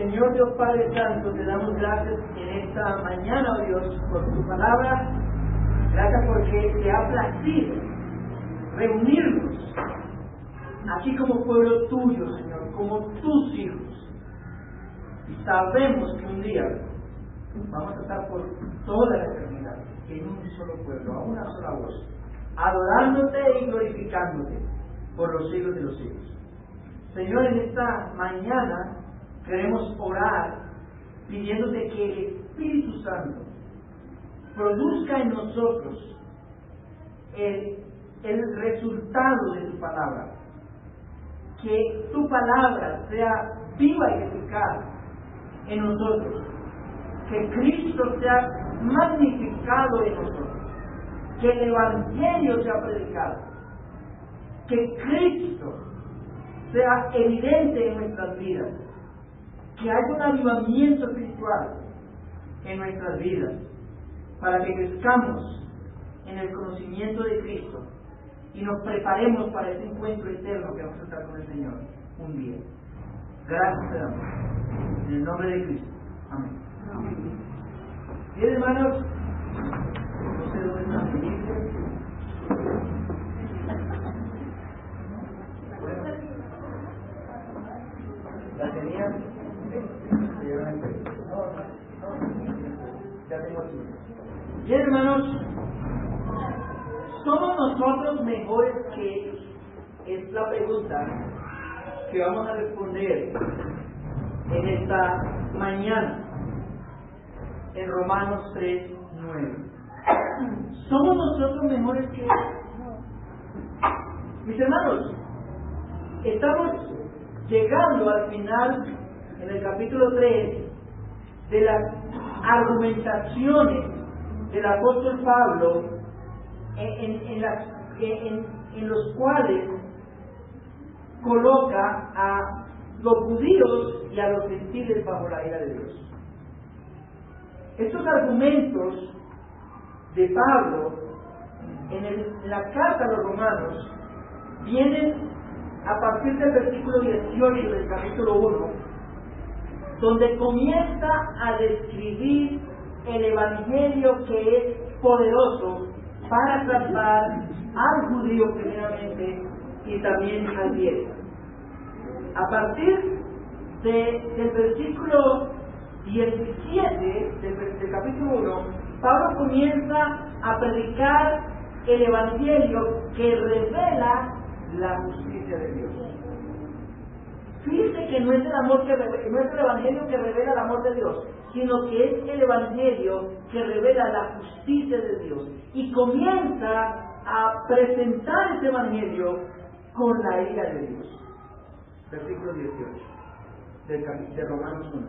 Señor Dios Padre Santo, te damos gracias en esta mañana, oh Dios, por tu palabra. Gracias porque te ha placido reunirnos aquí como pueblo tuyo, Señor, como tus hijos. Y sabemos que un día vamos a estar por toda la eternidad en un solo pueblo, a una sola voz, adorándote y glorificándote por los siglos de los siglos. Señor, en esta mañana queremos orar pidiéndote que el Espíritu Santo produzca en nosotros el resultado de tu palabra. Que tu palabra sea viva y eficaz en nosotros. Que Cristo sea magnificado en nosotros. Que el Evangelio sea predicado. Que Cristo sea evidente en nuestras vidas. Que haya un avivamiento espiritual en nuestras vidas, para que crezcamos en el conocimiento de Cristo y nos preparemos para ese encuentro eterno que vamos a estar con el Señor un día. Gracias te damos. En el nombre de Cristo. Amén. Bien, hermanos, no sé dónde están mis libros. ¿La tenían? Bien, hermanos, ¿somos nosotros mejores que ellos? Es la pregunta que vamos a responder en esta mañana en Romanos 3:9. ¿Somos nosotros mejores que ellos? Mis hermanos, estamos llegando al final, en el capítulo 3, de las argumentaciones del apóstol Pablo en los cuales coloca a los judíos y a los gentiles bajo la ira de Dios. Estos argumentos de Pablo en la carta a los romanos vienen a partir del versículo 18 del capítulo 1, donde comienza a describir el Evangelio que es poderoso para salvar al judío primeramente y también al griego. A partir del versículo 17 del capítulo 1, Pablo comienza a predicar el Evangelio que revela la justicia de Dios. Fíjese que no es no es el Evangelio que revela el amor de Dios, sino que es el Evangelio que revela la justicia de Dios. Y comienza a presentar ese Evangelio con la ira de Dios. Versículo 18 de Romanos 1.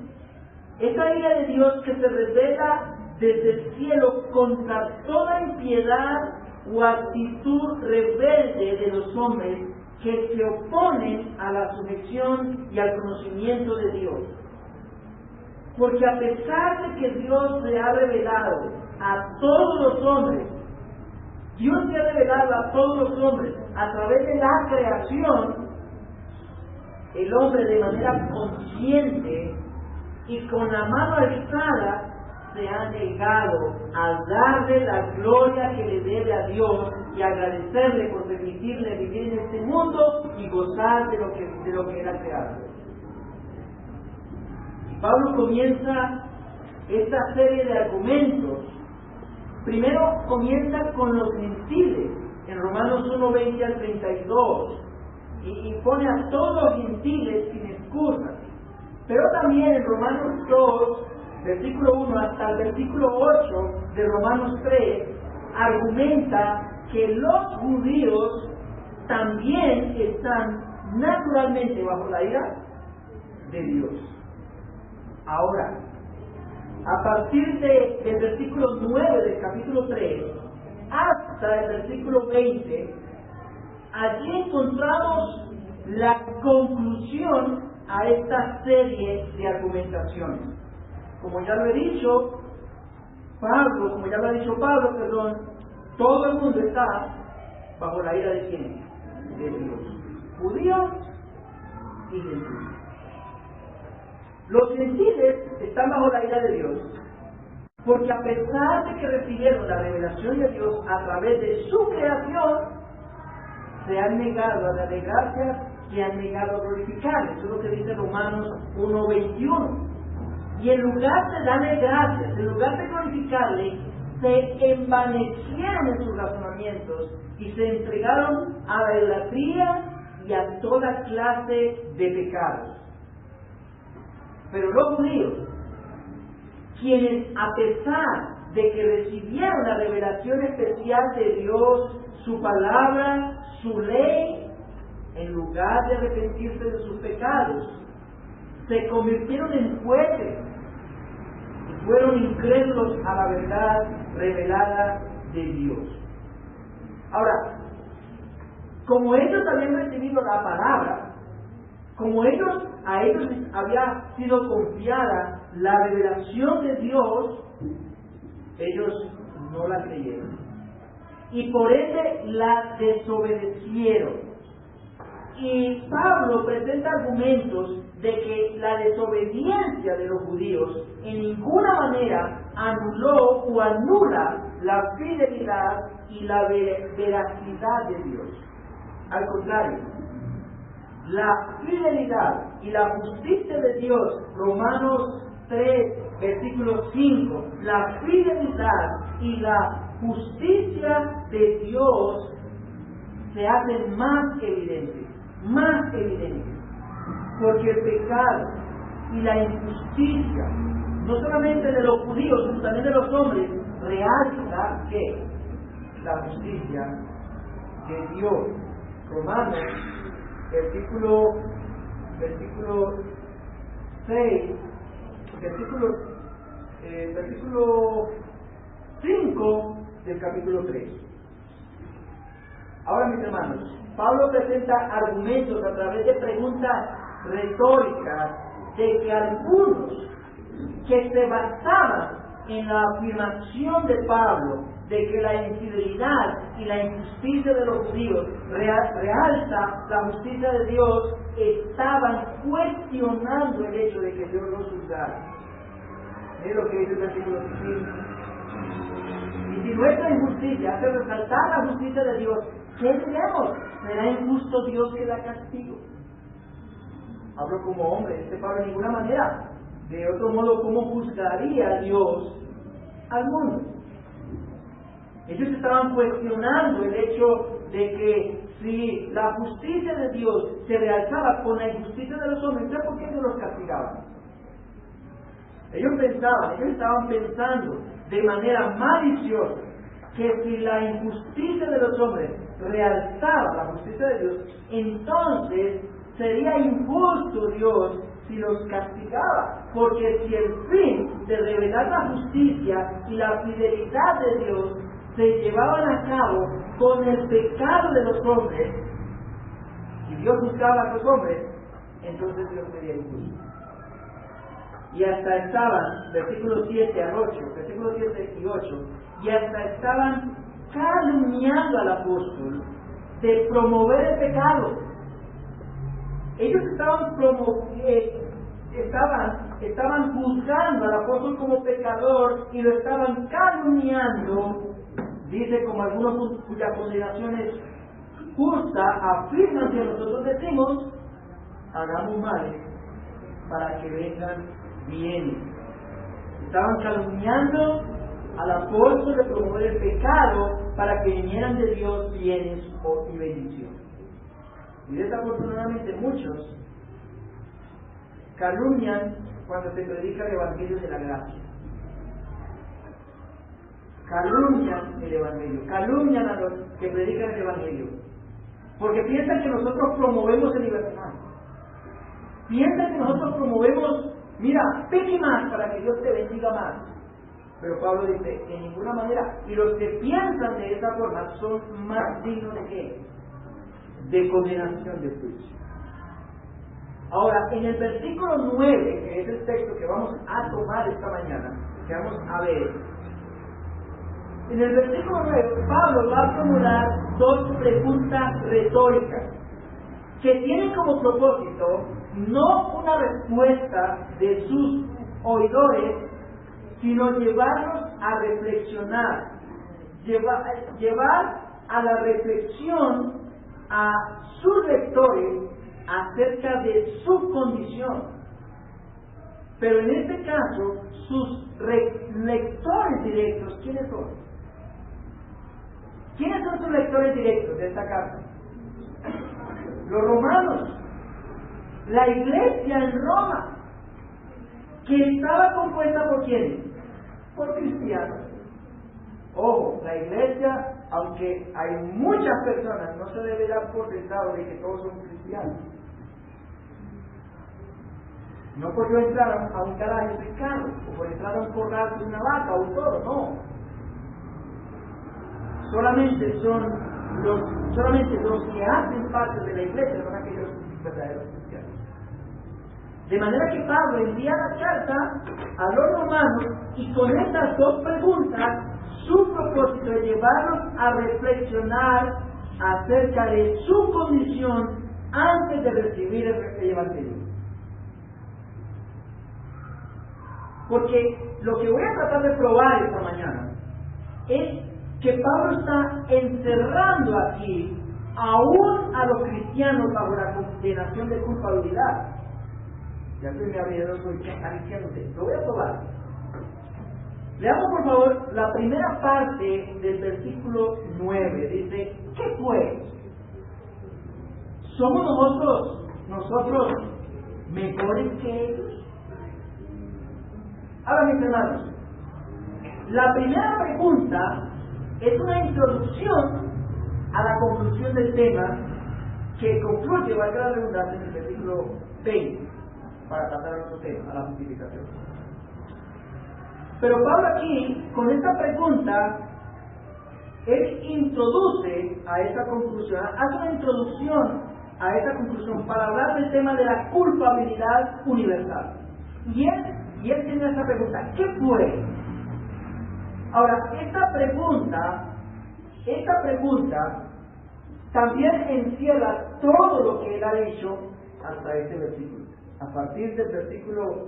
Esa ira de Dios que se revela desde el cielo contra toda impiedad o actitud rebelde de los hombres que se oponen a la sujeción y al conocimiento de Dios. Porque a pesar de que Dios se ha revelado a todos los hombres, Dios se ha revelado a todos los hombres a través de la creación, el hombre de manera consciente y con la mano alzada se ha negado a darle la gloria que le debe a Dios y agradecerle por permitirle vivir en este mundo y gozar de lo que era creado. Y Pablo comienza esta serie de argumentos. Primero comienza con los gentiles, en Romanos 1:20 al 32, y pone a todos los gentiles sin excusas. Pero también en Romanos 2, versículo 1 hasta el versículo 8 de Romanos 3, argumenta que los judíos también están naturalmente bajo la ira de Dios. Ahora, a partir del versículo 9 del capítulo 3 hasta el versículo 20, allí encontramos la conclusión a esta serie de argumentaciones. Como ya lo ha dicho Pablo, todo el mundo está bajo la ira de ¿quién? De Dios. Judíos y gentiles. Los gentiles están bajo la ira de Dios, porque a pesar de que recibieron la revelación de Dios a través de su creación, se han negado a darle gracias y han negado a glorificarle. Eso es lo que dice Romanos 1:21. Y en lugar de darle gracias, en lugar de glorificarle, se envanecieron en sus razonamientos y se entregaron a la idolatría y a toda clase de pecados. Pero los judíos, quienes a pesar de que recibieron la revelación especial de Dios, su palabra, su ley, en lugar de arrepentirse de sus pecados, se convirtieron en jueces y fueron incrédulos a la verdad revelada de Dios. Ahora, como ellos habían recibido la palabra, como a ellos había sido confiada la revelación de Dios, ellos no la creyeron. Y por ende la desobedecieron. Y Pablo presenta argumentos de que la desobediencia de los judíos en ninguna manera anuló o anula la fidelidad y la veracidad de Dios. Al contrario, la fidelidad y la justicia de Dios, Romanos 3, versículo 5, la fidelidad y la justicia de Dios se hacen más evidentes, porque el pecado y la injusticia, no solamente de los judíos, sino también de los hombres, realza que la justicia de Dios. Romanos, versículo 6, versículo 5 del capítulo 3. Ahora, mis hermanos, Pablo presenta argumentos a través de preguntas retóricas de que algunos que se basaban en la afirmación de Pablo de que la infidelidad y la injusticia de los judíos realza la justicia de Dios, estaban cuestionando el hecho de que Dios los juzgara. Es lo que dice el versículo 5. Y si nuestra injusticia hace resaltar la justicia de Dios, ¿qué diremos? ¿Será injusto Dios que da castigo? Hablo como hombre, Pablo en ninguna manera. De otro modo, ¿cómo juzgaría Dios al mundo? Ellos estaban cuestionando el hecho de que si la justicia de Dios se realzaba con la injusticia de los hombres, ¿por qué Dios los castigaba? Ellos estaban pensando de manera maliciosa que si la injusticia de los hombres realzaba la justicia de Dios, entonces sería injusto Dios si los castigaba, porque si el fin de revelar la justicia y la fidelidad de Dios se llevaban a cabo con el pecado de los hombres, y Dios juzgaba a los hombres, entonces Dios sería injusto. Y hasta estaban, versículos 7 al 8, versículos 7 y 8, y hasta estaban calumniando al apóstol de promover el pecado. Ellos estaban juzgando al apóstol como pecador y lo estaban calumniando. Dice, como algunos cuya condenación es justa, afirman que nosotros decimos, hagamos males para que vengan bienes. Estaban calumniando al apóstol de promover el pecado para que vinieran de Dios bienes y bendiciones. Y desafortunadamente muchos calumnian cuando se predica el Evangelio de la gracia. Calumnian el Evangelio, calumnian a los que predican el Evangelio, porque piensan que nosotros promovemos el libertad. Piensan que nosotros promovemos, mira, peque más para que Dios te bendiga más. Pero Pablo dice, en ninguna manera. Y los que piensan de esa forma son más dignos de ¿qué? De condenación de juicio. Ahora, en el versículo 9, que es el texto que vamos a tomar esta mañana, que vamos a ver, en el versículo 9, Pablo va a formular dos preguntas retóricas. que tienen como propósito no una respuesta de sus oidores, sino llevarlos a reflexionar, llevar a la reflexión a sus lectores acerca de su condición. Pero en este caso, sus lectores directos, ¿quiénes son? ¿Quiénes son sus lectores directos de esta carta? Los romanos, la iglesia en Roma, que estaba compuesta por ¿quiénes? Por cristianos. Ojo, la iglesia, aunque hay muchas personas, no se debe dar por sentado de que todos son cristianos. No por yo entrar a un garaje de carro, o por entrar a un corral de una vaca o un toro, no. Solamente los que hacen parte de la iglesia son aquellos verdaderos cristianos. De manera que Pablo envía la carta a los romanos y con estas dos preguntas, su propósito es llevarlos a reflexionar acerca de su condición antes de recibir el Evangelio. Porque lo que voy a tratar de probar esta mañana es que Pablo está encerrando aquí aún a los cristianos bajo la condenación de culpabilidad. Ya estoy me abriendo, ¿qué está diciendo usted? Lo voy a probar. Leamos por favor la primera parte del versículo 9. Dice, ¿qué pues? ¿Somos nosotros mejores que ellos? Ahora, mis hermanos, la primera pregunta es una introducción a la conclusión del tema que concluye, valga la redundancia, en el versículo 20, para tratar otro tema, a la justificación. Pero Pablo aquí, con esta pregunta, él introduce a esta conclusión, hace una introducción a esta conclusión para hablar del tema de la culpabilidad universal. Y él tiene esta pregunta, ¿qué fue? Ahora, esta pregunta también encierra todo lo que él ha dicho hasta este versículo. A partir del versículo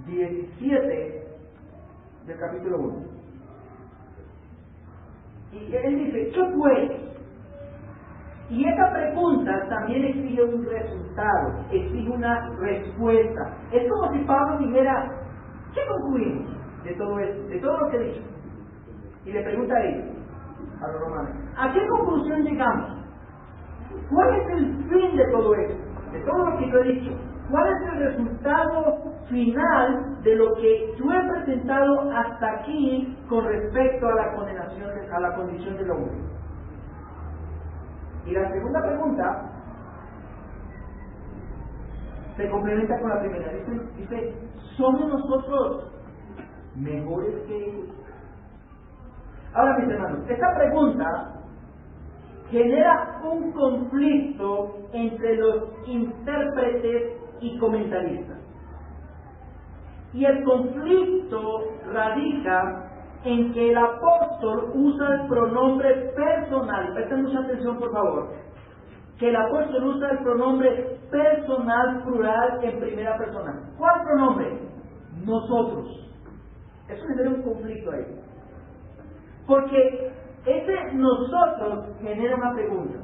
17 del capítulo 1. Y él dice, ¿qué pues? Y esta pregunta también exige un resultado, exige una respuesta. Es como si Pablo dijera, ¿qué concluimos de todo esto, de todo lo que he dicho? Y le pregunta a ellos, a los romanos, ¿a qué conclusión llegamos? ¿Cuál es el fin de todo esto? De todo lo que yo he dicho. ¿Cuál es el resultado final de lo que yo he presentado hasta aquí con respecto a la condenación, a la condición del hombre? Y la segunda pregunta se complementa con la primera. Dice, ¿somos nosotros mejores que ellos? Ahora, mis hermanos, esta pregunta genera un conflicto entre los intérpretes y comentaristas. Y el conflicto radica en que el apóstol usa el pronombre personal. Presten mucha atención, por favor. Que el apóstol usa el pronombre personal plural en primera persona. ¿Cuál pronombre? Nosotros. Eso genera un conflicto ahí. Porque ese nosotros genera una pregunta.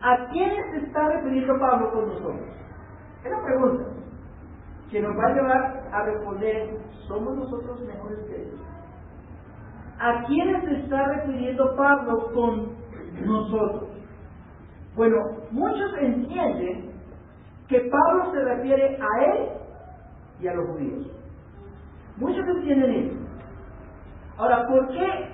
¿A quiénes se está refiriendo Pablo con nosotros? Es la pregunta que nos va a llevar a responder, ¿somos nosotros mejores que ellos? ¿A quiénes se está refiriendo Pablo con nosotros? Bueno, muchos entienden que Pablo se refiere a él y a los judíos. Muchos entienden eso. Ahora, ¿por qué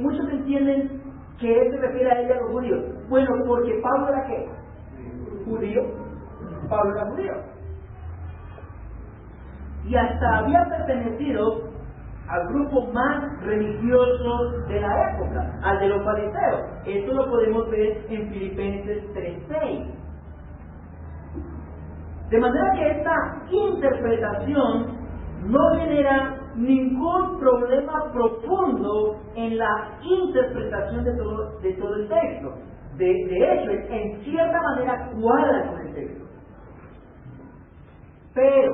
muchos entienden que él se refiere a él y a los judíos? Bueno, porque Pablo era ¿qué? Judío. Pablo era judío. Y hasta había pertenecido al grupo más religioso de la época, al de los fariseos. Esto lo podemos ver en Filipenses 3:6. De manera que esta interpretación no genera ningún problema profundo en la interpretación de todo el texto. de hecho, en cierta manera cuadra con el texto. Pero,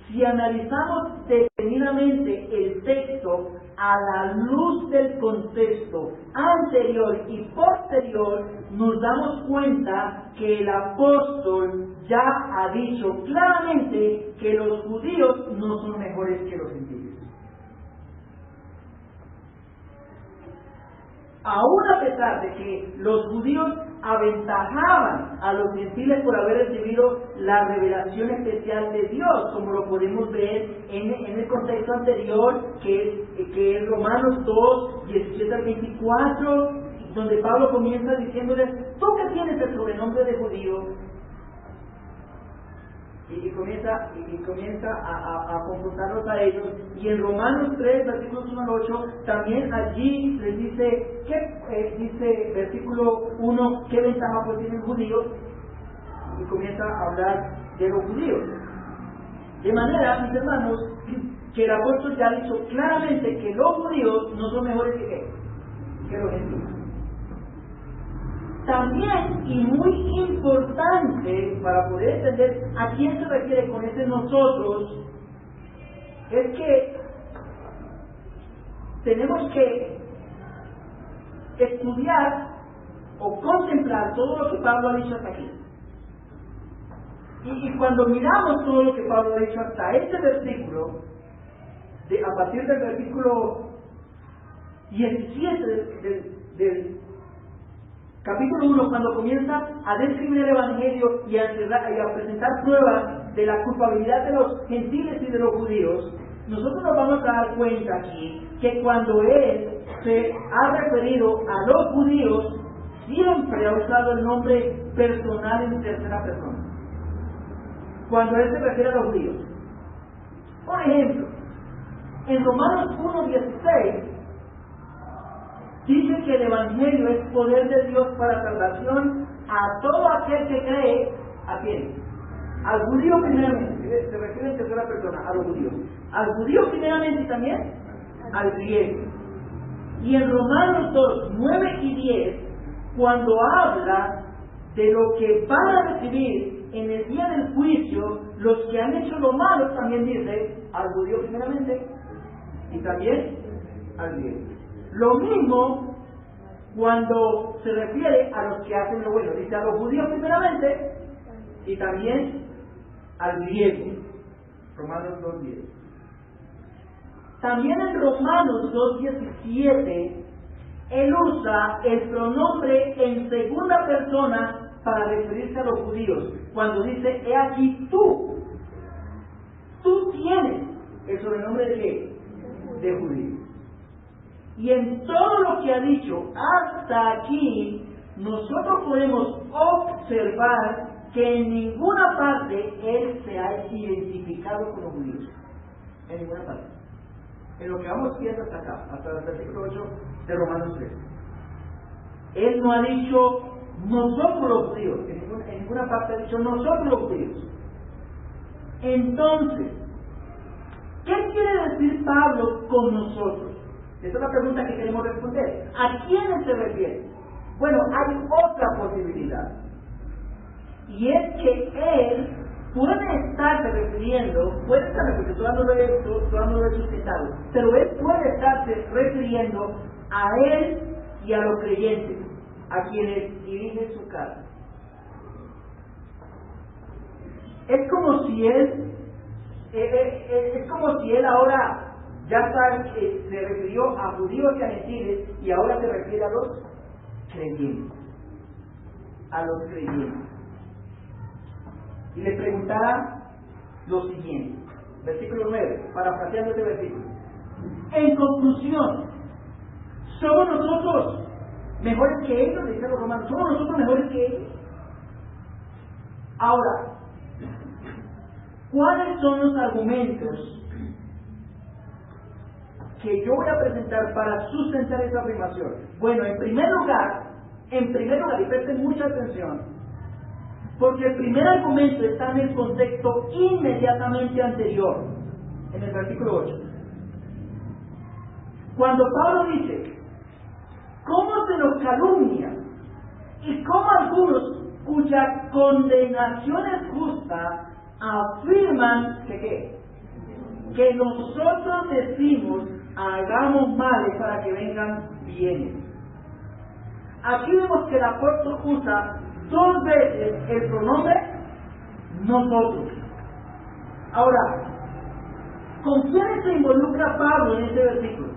si analizamos detenidamente el texto a la luz del contexto anterior y posterior, nos damos cuenta que el apóstol ya ha dicho claramente que los judíos no son mejores que los gentiles. Aún a pesar de que los judíos aventajaban a los gentiles por haber recibido la revelación especial de Dios, como lo podemos ver en el contexto anterior, que es Romanos 2, 17 al 24, donde Pablo comienza diciéndoles: tú que tienes el sobrenombre de judío, y comienza a confrontarlos a ellos. Y en Romanos 3, versículos 1 al 8, también allí les dice, dice versículo 1, ¿qué ventaja pues tienen los judíos? Y comienza a hablar de los judíos. De manera, mis hermanos, que el apóstol ya ha dicho claramente que los judíos no son mejores que los gentiles. También, y muy importante para poder entender a quién se refiere con ese nosotros, es que tenemos que estudiar o contemplar todo lo que Pablo ha dicho hasta aquí. Y cuando miramos todo lo que Pablo ha dicho hasta este versículo, a partir del versículo 17 del capítulo 1, cuando comienza a describir el Evangelio y a presentar pruebas de la culpabilidad de los gentiles y de los judíos, nosotros nos vamos a dar cuenta aquí que cuando él se ha referido a los judíos, siempre ha usado el nombre personal en tercera persona. Cuando él se refiere a los judíos. Por ejemplo, en Romanos 1:16, dice que el Evangelio es poder de Dios para salvación a todo aquel que cree. ¿A quién? Al judío primeramente, se refiere en tercera persona, a los judíos. Al judío primeramente y también al griego. Y en Romanos 2, 9 y 10, cuando habla de lo que van a recibir en el día del juicio, los que han hecho lo malo, también dice al judío primeramente y también al griego. Lo mismo cuando se refiere a los que hacen lo bueno, dice a los judíos primeramente y también al griego. Romanos 2:10. También en Romanos 2:17 él usa el pronombre en segunda persona para referirse a los judíos, cuando dice: he aquí tú tienes el sobrenombre de ¿qué? De judío. Y en todo lo que ha dicho hasta aquí, nosotros podemos observar que en ninguna parte él se ha identificado con los judíos. En ninguna parte. En lo que vamos viendo hasta acá, hasta el versículo 8 de Romanos 3. Él no ha dicho nosotros los judíos. En ninguna parte ha dicho nosotros los judíos. Entonces, ¿qué quiere decir Pablo con nosotros? Esa es la pregunta que queremos responder. ¿A quiénes se refiere? Bueno, hay otra posibilidad. Y es que él puede estarse refiriendo, porque todavía no lo he suscitado, pero él puede estarse refiriendo a él y a los creyentes, a quienes dirige su casa. Es como si él ahora ya se refirió a judíos y a gentiles y ahora se refiere a los creyentes. A los creyentes. Y le preguntara lo siguiente, versículo 9, parafraseando este versículo. En conclusión, ¿somos nosotros mejores que ellos? Dicen los romanos, ¿somos nosotros mejores que ellos? Ahora, ¿cuáles son los argumentos que yo voy a presentar para sustentar esa afirmación? Bueno, en primer lugar, y presten mucha atención, porque el primer argumento está en el contexto inmediatamente anterior, en el versículo 8. Cuando Pablo dice cómo se nos calumnia y cómo algunos cuya condenación es justa afirman que ¿qué? Que nosotros decimos hagamos males para que vengan bienes. Aquí vemos que el apóstol usa 2 veces el pronombre nosotros. Ahora, ¿con quién se involucra Pablo en este versículo?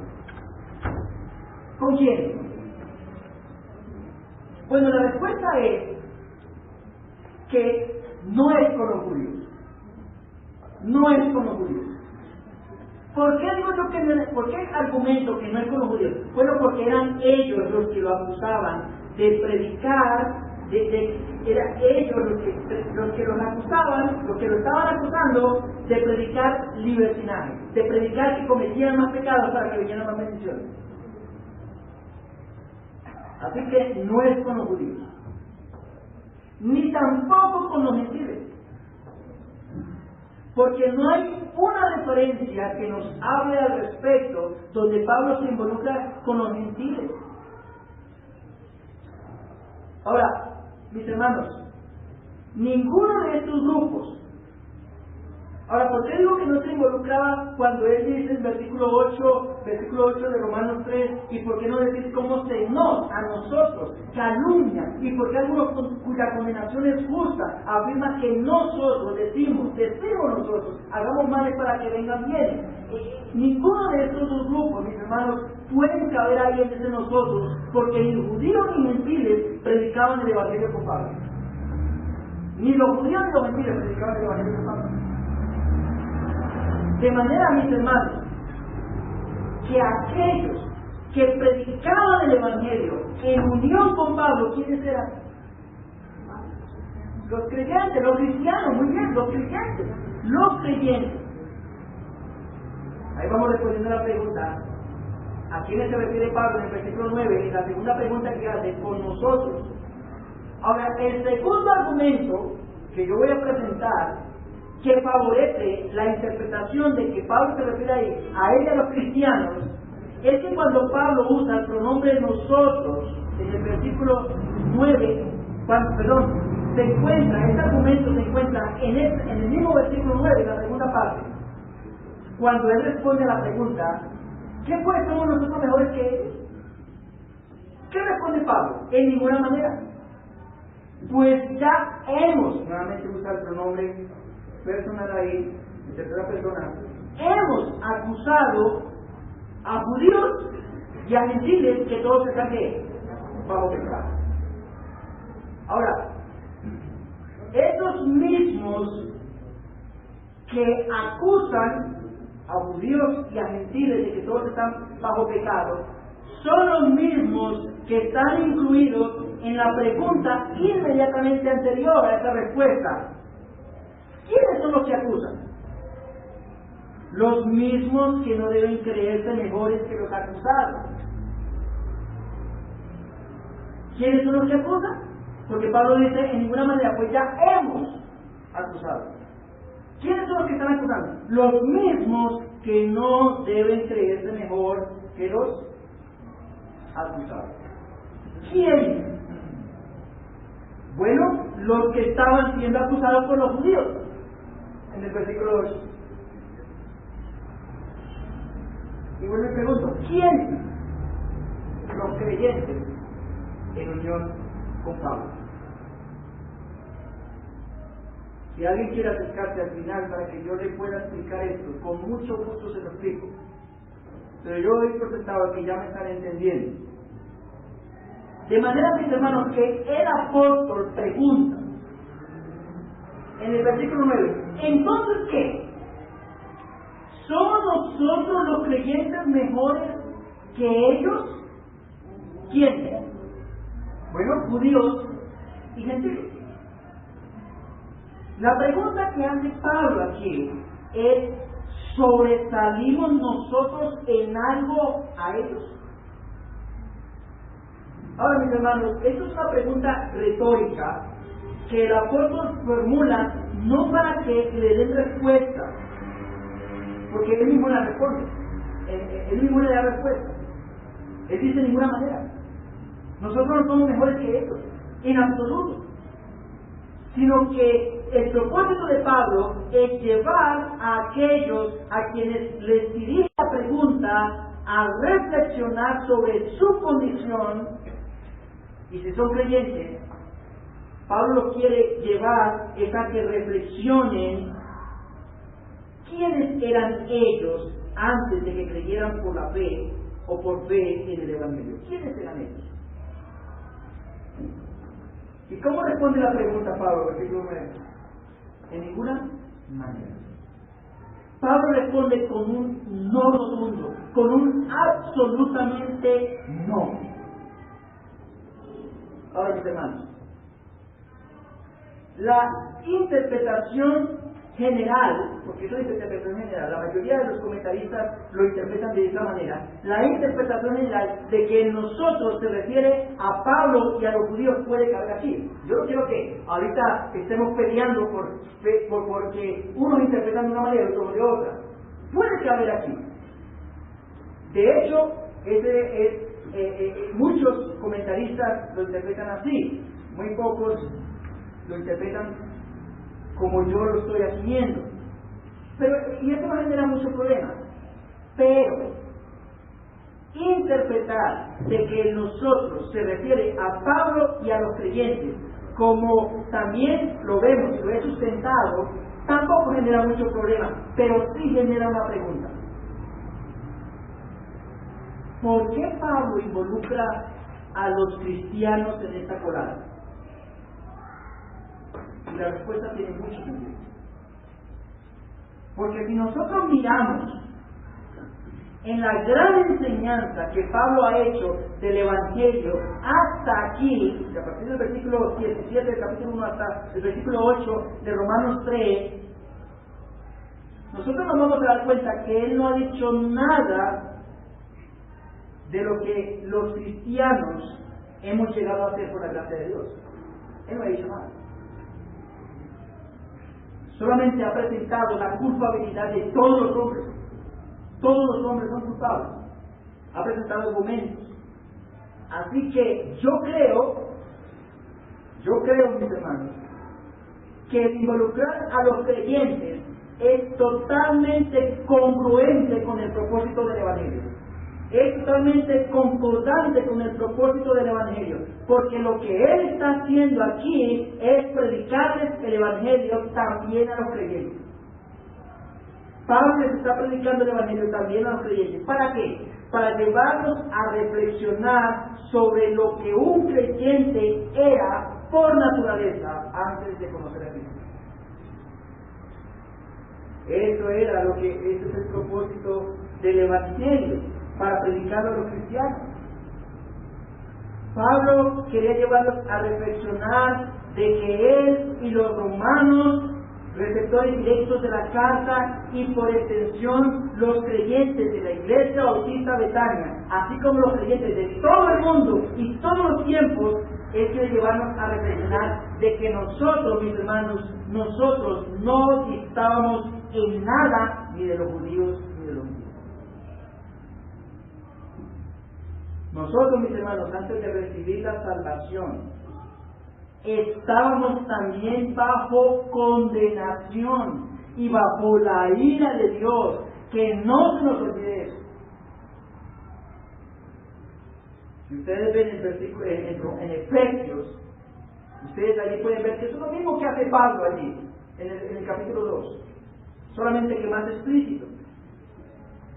¿Con quién? Bueno, la respuesta es que no es con los judíos. No es con los judíos. ¿Por qué digo yo que no es? ¿Por qué argumento que no es con los judíos? Bueno, porque eran ellos los que lo acusaban de predicar, eran ellos los que los acusaban, los que lo estaban acusando de predicar libertinaje, de predicar que cometían más pecados para que vinieran más bendiciones. Así que no es con los judíos, ni tampoco con los gentiles, porque no hay una referencia que nos hable al respecto donde Pablo se involucra con los gentiles. Ahora, mis hermanos, ninguno de estos grupos. Ahora, ¿por qué digo que no se involucraba cuando él dice en versículo 8 de Romanos 3, y por qué no decir cómo se nos, a nosotros, calumnia, y por qué algunos cuya condenación es justa, afirma que nosotros decimos nosotros, hagamos males para que vengan bienes? Ninguno de estos 2 grupos, mis hermanos, pueden caber ahí entre nosotros, porque ni judíos ni gentiles predicaban el evangelio con Pablo. Ni los judíos ni los gentiles predicaban el evangelio con Pablo. De manera, mis hermanos, que aquellos que predicaban el evangelio en unión con Pablo, ¿quiénes eran? Los creyentes, los cristianos, muy bien, los creyentes. Ahí vamos respondiendo a la pregunta. ¿A quiénes se refiere Pablo en el versículo 9? En la segunda pregunta que hace, con nosotros. Ahora, el segundo argumento que yo voy a presentar, que favorece la interpretación de que Pablo se refiere ahí a él y a los cristianos, es que cuando Pablo usa el pronombre nosotros, en el versículo 9, este argumento se encuentra en el mismo versículo 9, en la segunda parte, cuando él responde a la pregunta, ¿qué pues somos nosotros mejores que ellos? ¿Qué responde Pablo? En ninguna manera. Pues ya hemos, nuevamente usa el pronombre personal ahí, en tercera persona, hemos acusado a judíos y a gentiles que todos están bajo pecado. Ahora, esos mismos que acusan a judíos y a gentiles de que todos están bajo pecado, son los mismos que están incluidos en la pregunta inmediatamente anterior a esa respuesta. ¿Quiénes son los que acusan? Los mismos que no deben creerse mejores que los acusados. ¿Quiénes son los que acusan? Porque Pablo dice, en ninguna manera, pues ya hemos acusado. ¿Quiénes son los que están acusando? Los mismos que no deben creerse mejor que los acusados. ¿Quién? Bueno, los que estaban siendo acusados por los judíos, en el versículo 8. Y bueno, me pregunto, ¿quién? Los creyentes en unión con Pablo. Si alguien quiere acercarse al final para que yo le pueda explicar esto, con mucho gusto se lo explico. Pero yo doy por sentado que ya me están entendiendo. De manera, mis hermanos, que el apóstol pregunta en el versículo 9, ¿entonces qué? ¿Somos nosotros los creyentes mejores que ellos? ¿Quiénes? Bueno, judíos y gentiles. La pregunta que hace Pablo aquí es, ¿sobresalimos nosotros en algo a ellos? Ahora, mis hermanos, esto es una pregunta retórica que el apóstol formula no para que le den respuesta, porque él mismo la responde, él mismo le da respuesta. Él dice de ninguna manera. Nosotros no somos mejores que ellos, en absoluto. Sino que el propósito de Pablo es llevar a aquellos a quienes les dirige la pregunta a reflexionar sobre su condición, y si son creyentes, Pablo los quiere llevar a que reflexionen quiénes eran ellos antes de que creyeran por la fe o por fe en el Evangelio. ¿Quiénes eran ellos? ¿Y cómo responde la pregunta Pablo? Versículo 9. En ninguna manera. Pablo responde con un no rotundo, con un absolutamente no. Ahora, mis hermanos, la interpretación general, porque eso es interpretación general, la mayoría de los comentaristas lo interpretan de esa manera, la interpretación general de que en nosotros se refiere a Pablo y a los judíos puede caber aquí. Yo no quiero que ahorita estemos peleando porque unos interpretan de una manera y otros de otra. Puede caber aquí. De hecho, muchos comentaristas lo interpretan así, muy pocos lo interpretan como yo lo estoy asumiendo. Y esto no genera mucho problema. Pero interpretar de que nosotros se refiere a Pablo y a los creyentes, como también lo vemos, lo he sustentado, tampoco genera mucho problema, pero sí genera una pregunta. ¿Por qué Pablo involucra a los cristianos en esta colada? Y la respuesta tiene mucho sentido. Porque si nosotros miramos en la gran enseñanza que Pablo ha hecho del Evangelio hasta aquí, a partir del versículo 17 del capítulo 1 hasta el versículo 8 de Romanos 3, nosotros nos vamos a dar cuenta que él no ha dicho nada de lo que los cristianos hemos llegado a hacer por la gracia de Dios. Él no ha dicho nada. Solamente ha presentado la culpabilidad de todos los hombres. Todos los hombres son culpables. Ha presentado argumentos. Así que yo creo, mis hermanos, que el involucrar a los creyentes es totalmente congruente con el propósito del Evangelio. Es totalmente concordante con el propósito del Evangelio, porque lo que él está haciendo aquí es predicarles el Evangelio también a los creyentes. Pablo les está predicando el Evangelio también a los creyentes. ¿Para qué? Para llevarlos a reflexionar sobre lo que un creyente era por naturaleza antes de conocer a Cristo. Ese es el propósito del Evangelio, para predicarlo a los cristianos. Pablo quería llevarlos a reflexionar de que él y los romanos, receptores directos de la carta, y por extensión los creyentes de la Iglesia Bautista Betania, así como los creyentes de todo el mundo y todos los tiempos, es que llevarnos a reflexionar de que nosotros, mis hermanos, nosotros no distábamos en nada ni de los judíos ni de los judíos. Nosotros, mis hermanos, antes de recibir la salvación, estábamos también bajo condenación y bajo la ira de Dios, que no se nos olvide eso. Si ustedes ven el versículo en Efesios, ustedes allí pueden ver que eso es lo mismo que hace Pablo allí, en el capítulo 2, solamente que más explícito.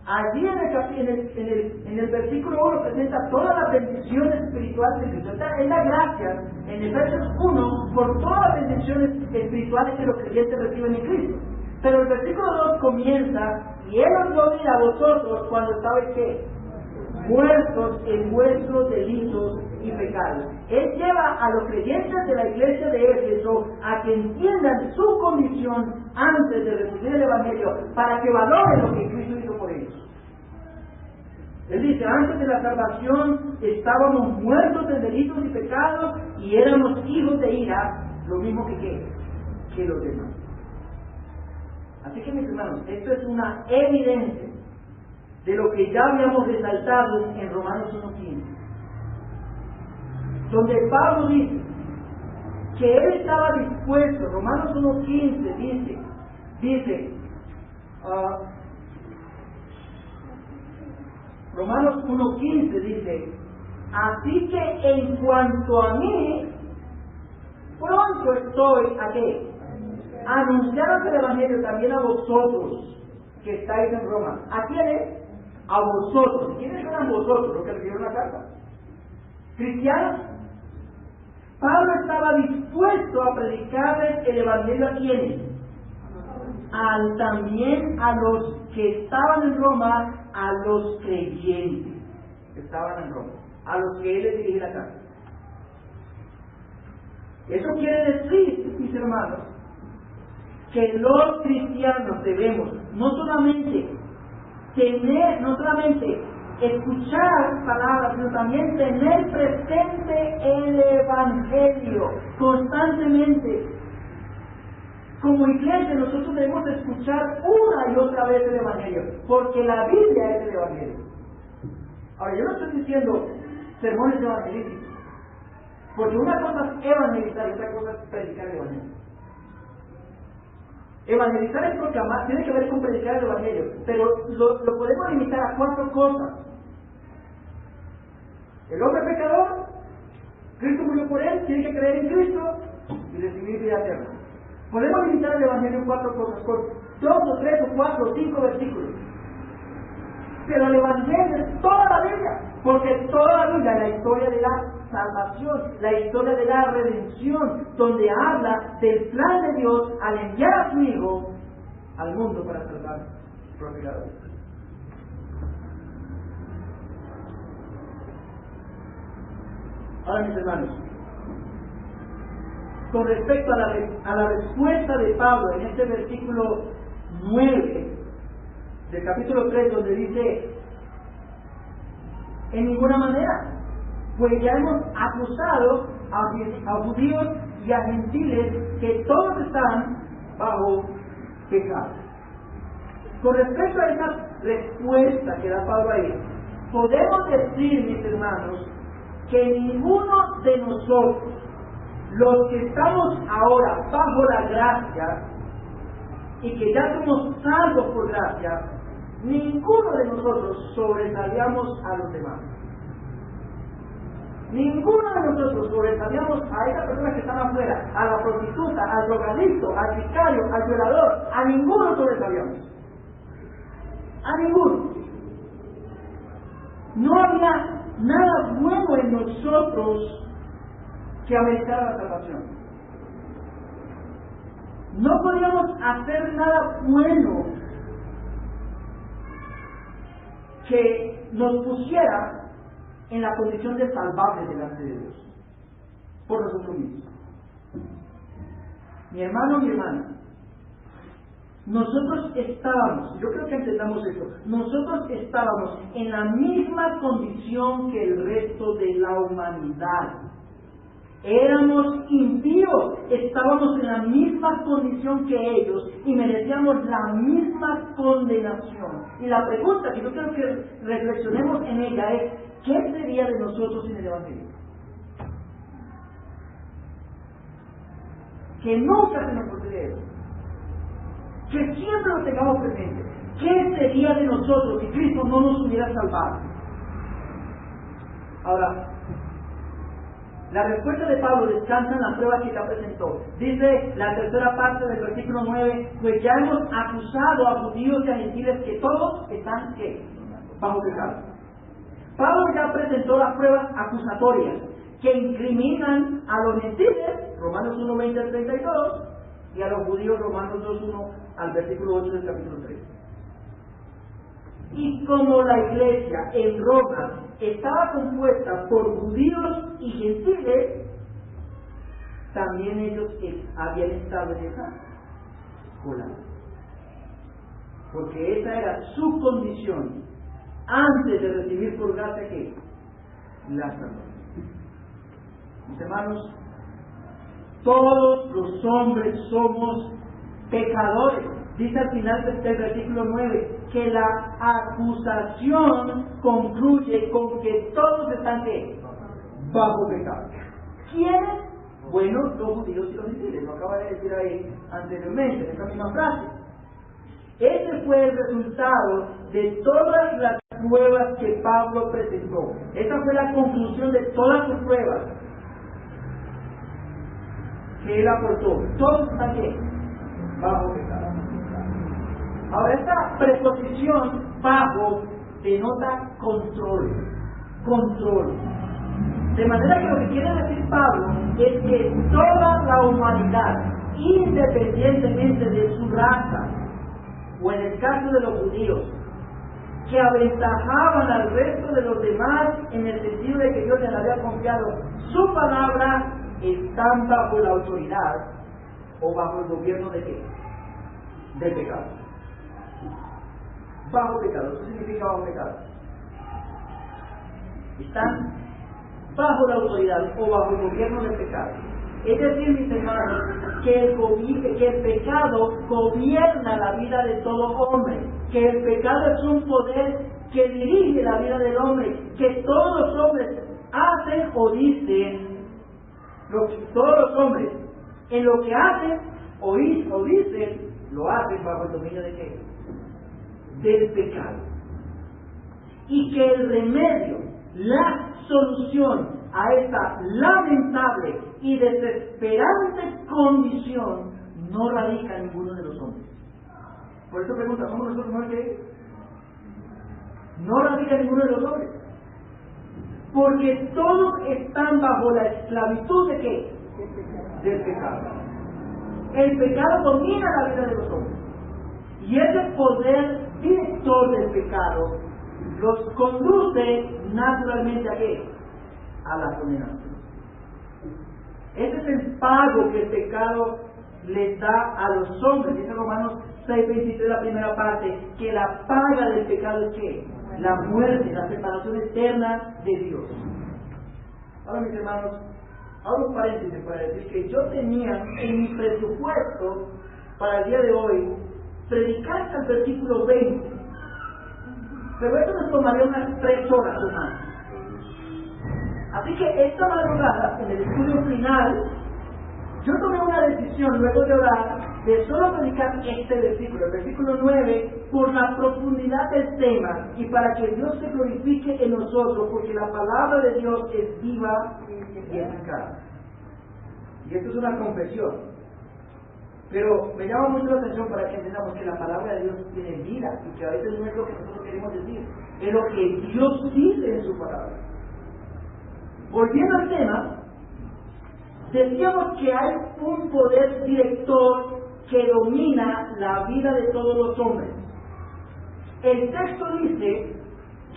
Allí en el versículo 1 presenta todas las bendiciones espirituales de Cristo. Es la gracia en Efesios 1 por todas las bendiciones espirituales que los creyentes reciben en Cristo. Pero el versículo 2 comienza: y Él os dio vida a vosotros cuando estabais ¿qué? Muertos en vuestros delitos y pecados. Él lleva a los creyentes de la iglesia de Éfeso a que entiendan su condición antes de recibir el Evangelio, para que valoren lo que Cristo hizo por ellos. Él dice: antes de la salvación estábamos muertos en delitos y pecados y éramos hijos de ira, lo mismo que los demás. Así que, mis hermanos, esto es una evidencia de lo que ya habíamos resaltado en Romanos 1:15. donde Pablo dice que él estaba dispuesto, Romanos 1:15 dice, Romanos 1:15 dice, así que en cuanto a mí, pronto estoy a qué? Anunciaros el Evangelio también a vosotros que estáis en Roma. ¿A quiénes? A vosotros. ¿Quiénes eran vosotros? Los que recibieron la carta. ¿Cristianos? Pablo estaba dispuesto a predicarles el Evangelio a quiénes? También a los que estaban en Roma, a los creyentes que estaban en Roma, a los que él les dirigía la carta. Eso quiere decir, mis hermanos, que los cristianos debemos no solamente escuchar palabras, sino también tener presente el Evangelio constantemente. Como iglesia nosotros debemos escuchar una y otra vez el Evangelio, porque la Biblia es el Evangelio. Ahora, yo no estoy diciendo sermones evangelísticos, porque una cosa es evangelizar y otra cosa es predicar el Evangelio. Evangelizar es proclamar, tiene que ver con predicar el Evangelio, pero lo podemos limitar a 4 cosas. El hombre pecador, Cristo murió por él, tiene que creer en Cristo y recibir vida eterna. Podemos limitar el Evangelio en 4 cosas, con 2 o 3 o 4 o 5 versículos. Pero el Evangelio es toda la Biblia, porque toda la Biblia es la historia de la salvación, la historia de la redención, donde habla del plan de Dios al enviar a su Hijo al mundo para salvar a los pecadores. Ahora, mis hermanos, con respecto a la respuesta de Pablo en este versículo 9 del capítulo 3, donde dice, en ninguna manera, pues ya hemos acusado a judíos y a gentiles que todos están bajo pecado. Con respecto a esa respuesta que da Pablo ahí, podemos decir, mis hermanos, que ninguno de nosotros, los que estamos ahora bajo la gracia y que ya somos salvos por gracia, ninguno de nosotros sobresalíamos a los demás. Ninguno de nosotros sobresalíamos a esas personas que están afuera, a la prostituta, al drogadicto, al sicario, al violador. A ninguno sobresalíamos. A ninguno. No había nada bueno en nosotros que ameritara la salvación. No podíamos hacer nada bueno que nos pusiera en la condición de salvables delante de Dios por nosotros mismos. Mi hermano, mi hermana, nosotros estábamos, yo creo que entendamos esto, nosotros estábamos en la misma condición que el resto de la humanidad. Éramos impíos, estábamos en la misma condición que ellos y merecíamos la misma condenación. Y la pregunta que yo quiero que reflexionemos en ella es, ¿qué sería de nosotros sin el Evangelio? Que nunca se nos olvide eso. Que siempre lo tengamos presente. ¿Qué sería de nosotros si Cristo no nos hubiera salvado? Ahora, la respuesta de Pablo descansa en la prueba que ya presentó. Dice la tercera parte del versículo 9, pues ya hemos acusado a judíos y a gentiles que todos están, ¿qué? Bajo pecado. Pablo ya presentó las pruebas acusatorias que incriminan a los gentiles, Romanos 1, 20 al 32, y a los judíos, Romanos 2, 1 al versículo 8 del capítulo 3. Y como la iglesia en Roma estaba compuesta por judíos y gentiles, también ellos habían estado en esa cola. Porque esa era su condición antes de recibir por gracia que la salvación. Mis hermanos, todos los hombres somos pecadores. Dice al final del versículo 9 que la acusación concluye con que todos están ¿qué? Bajo pecado. ¿Quiénes? Bueno, los judíos y los gentiles, lo acaba de decir ahí anteriormente, en esa misma frase. Ese fue el resultado de todas las pruebas que Pablo presentó. Esa fue la conclusión de todas sus pruebas que él aportó. Todos están aquí, bajo pecado. Ahora, esta preposición bajo denota control. Control. De manera que lo que quiere decir Pablo es que toda la humanidad, independientemente de su raza, o en el caso de los judíos, que aventajaban al resto de los demás en el sentido de que Dios les había confiado su palabra, están bajo la autoridad o bajo el gobierno de qué? Del pecado. Bajo pecado, eso significa bajo pecado. Están bajo la autoridad o bajo el gobierno del pecado. Es decir, mis hermanos, que el pecado gobierna la vida de todo hombre, que el pecado es un poder que dirige la vida del hombre, que todos los hombres hacen o dicen, todos los hombres en lo que hacen o dicen, lo hacen bajo el dominio de qué? Del pecado. Y que el remedio, la solución a esta lamentable y desesperante condición no radica en ninguno de los hombres. Por eso pregunta, ¿somos nosotros más que ellos? No radica en ninguno de los hombres. Porque todos están bajo la esclavitud de qué? Del pecado. El pecado domina la vida de los hombres. Y ese poder director del pecado los conduce naturalmente a qué? A la condenación. Ese es el pago que el pecado les da a los hombres. Dice Romanos 6:23, la primera parte, que la paga del pecado es ¿qué? La muerte, la separación eterna de Dios. Ahora, mis hermanos, hago un paréntesis para decir que yo tenía en mi presupuesto para el día de hoy predicar hasta el versículo 20. Pero esto nos tomaría unas 3 horas o más. Así que esta madrugada, en el estudio final, yo tomé una decisión luego de orar de solo predicar este versículo, el versículo 9, por la profundidad del tema y para que Dios se glorifique en nosotros, porque la palabra de Dios es viva y eficaz. Y esto es una confesión. Pero me llama mucho la atención para que entendamos que la palabra de Dios tiene vida y que a veces no es lo que nosotros queremos decir, es lo que Dios dice en su palabra. Volviendo al tema, decíamos que hay un poder director que domina la vida de todos los hombres. El texto dice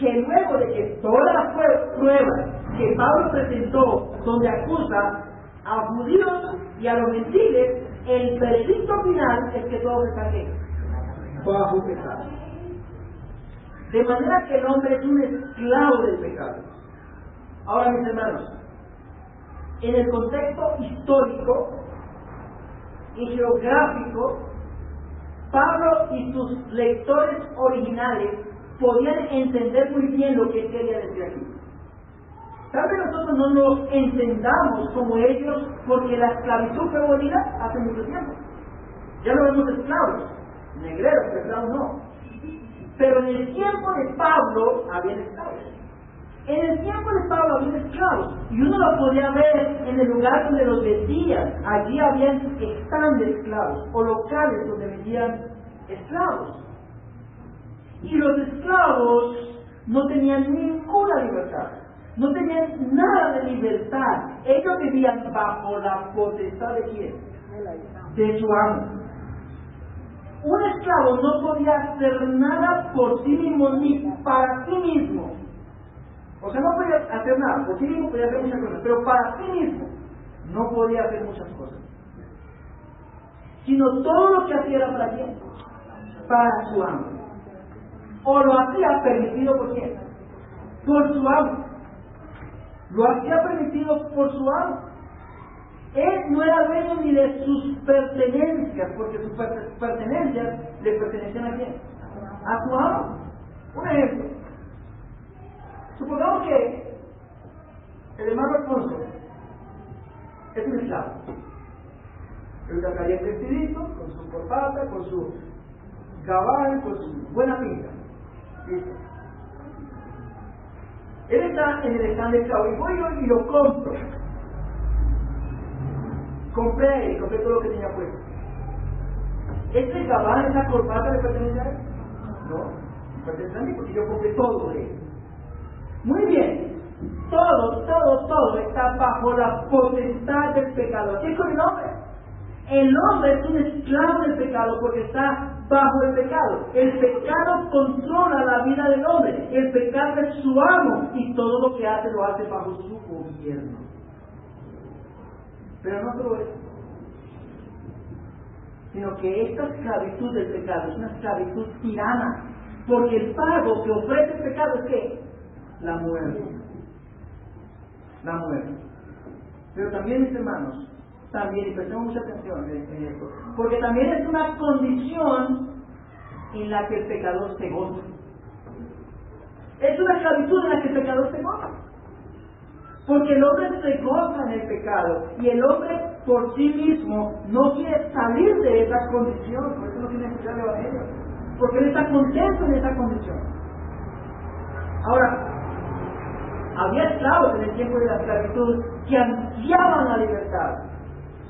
que luego de que todas las pruebas que Pablo presentó, donde acusa a judíos y a los gentiles, el veredicto final es que todos están bajo pecado. De manera que el hombre es un esclavo del pecado. Ahora, mis hermanos, en el contexto histórico y geográfico, Pablo y sus lectores originales podían entender muy bien lo que él quería decir aquí. Tal vez nosotros no lo entendamos como ellos, porque la esclavitud fue abolida hace mucho tiempo. Ya no vemos esclavos, negreros, pero esclavos no. Pero en el tiempo de Pablo había esclavos. En el tiempo de Pablo había esclavos, y uno lo podía ver en el lugar donde los vendían. Allí habían stand de esclavos, o locales donde vendían esclavos. Y los esclavos no tenían ninguna libertad. No tenían nada de libertad. Ellos vivían bajo la potestad de ¿quién? De su amo. Un esclavo no podía hacer nada por sí mismo ni para sí mismo. O sea, no podía hacer nada. Por sí mismo podía hacer muchas cosas, pero para sí mismo no podía hacer muchas cosas. Sino todo lo que hacía era para quién? Para su amo. O lo hacía permitido por quién? Por su amo. Lo hacía permitido por su amo. Él no era dueño ni de sus pertenencias, porque sus pertenencias le pertenecían a quién? A su amo. Un ejemplo. Supongamos que el hermano Alfonso Es un esclavo. Él sacaría el vestidito, con su corbata, con su gabán, con su buena pinta. ¿Listo? Él está en el stand de esclavo y voy yo y lo compro. Compré todo lo que tenía puesto. ¿Este gabán, esa corbata le pertenece a él? No, me pertenece a mí porque yo compré todo de él. Muy bien. Todo está bajo la potestad del pecado. ¿Qué es con el hombre? El hombre es un esclavo del pecado porque está bajo el pecado. El pecado controla la vida del hombre. El pecado es su amo y todo lo que hace lo hace bajo su gobierno. Pero no solo eso, sino que esta esclavitud del pecado es una esclavitud tirana, porque el pago que ofrece el pecado es ¿qué? La muerte. La muerte. Pero también, mis hermanos, también, y prestemos mucha atención en esto, porque también es una condición en la que el pecador se goza. Es una esclavitud en la que el pecador se goza. Porque el hombre se goza en el pecado y el hombre por sí mismo no quiere salir de esa condición, por eso no quiere escuchar el Evangelio, porque él está contento en esa condición. Ahora, había esclavos en el tiempo de la esclavitud que ansiaban la libertad,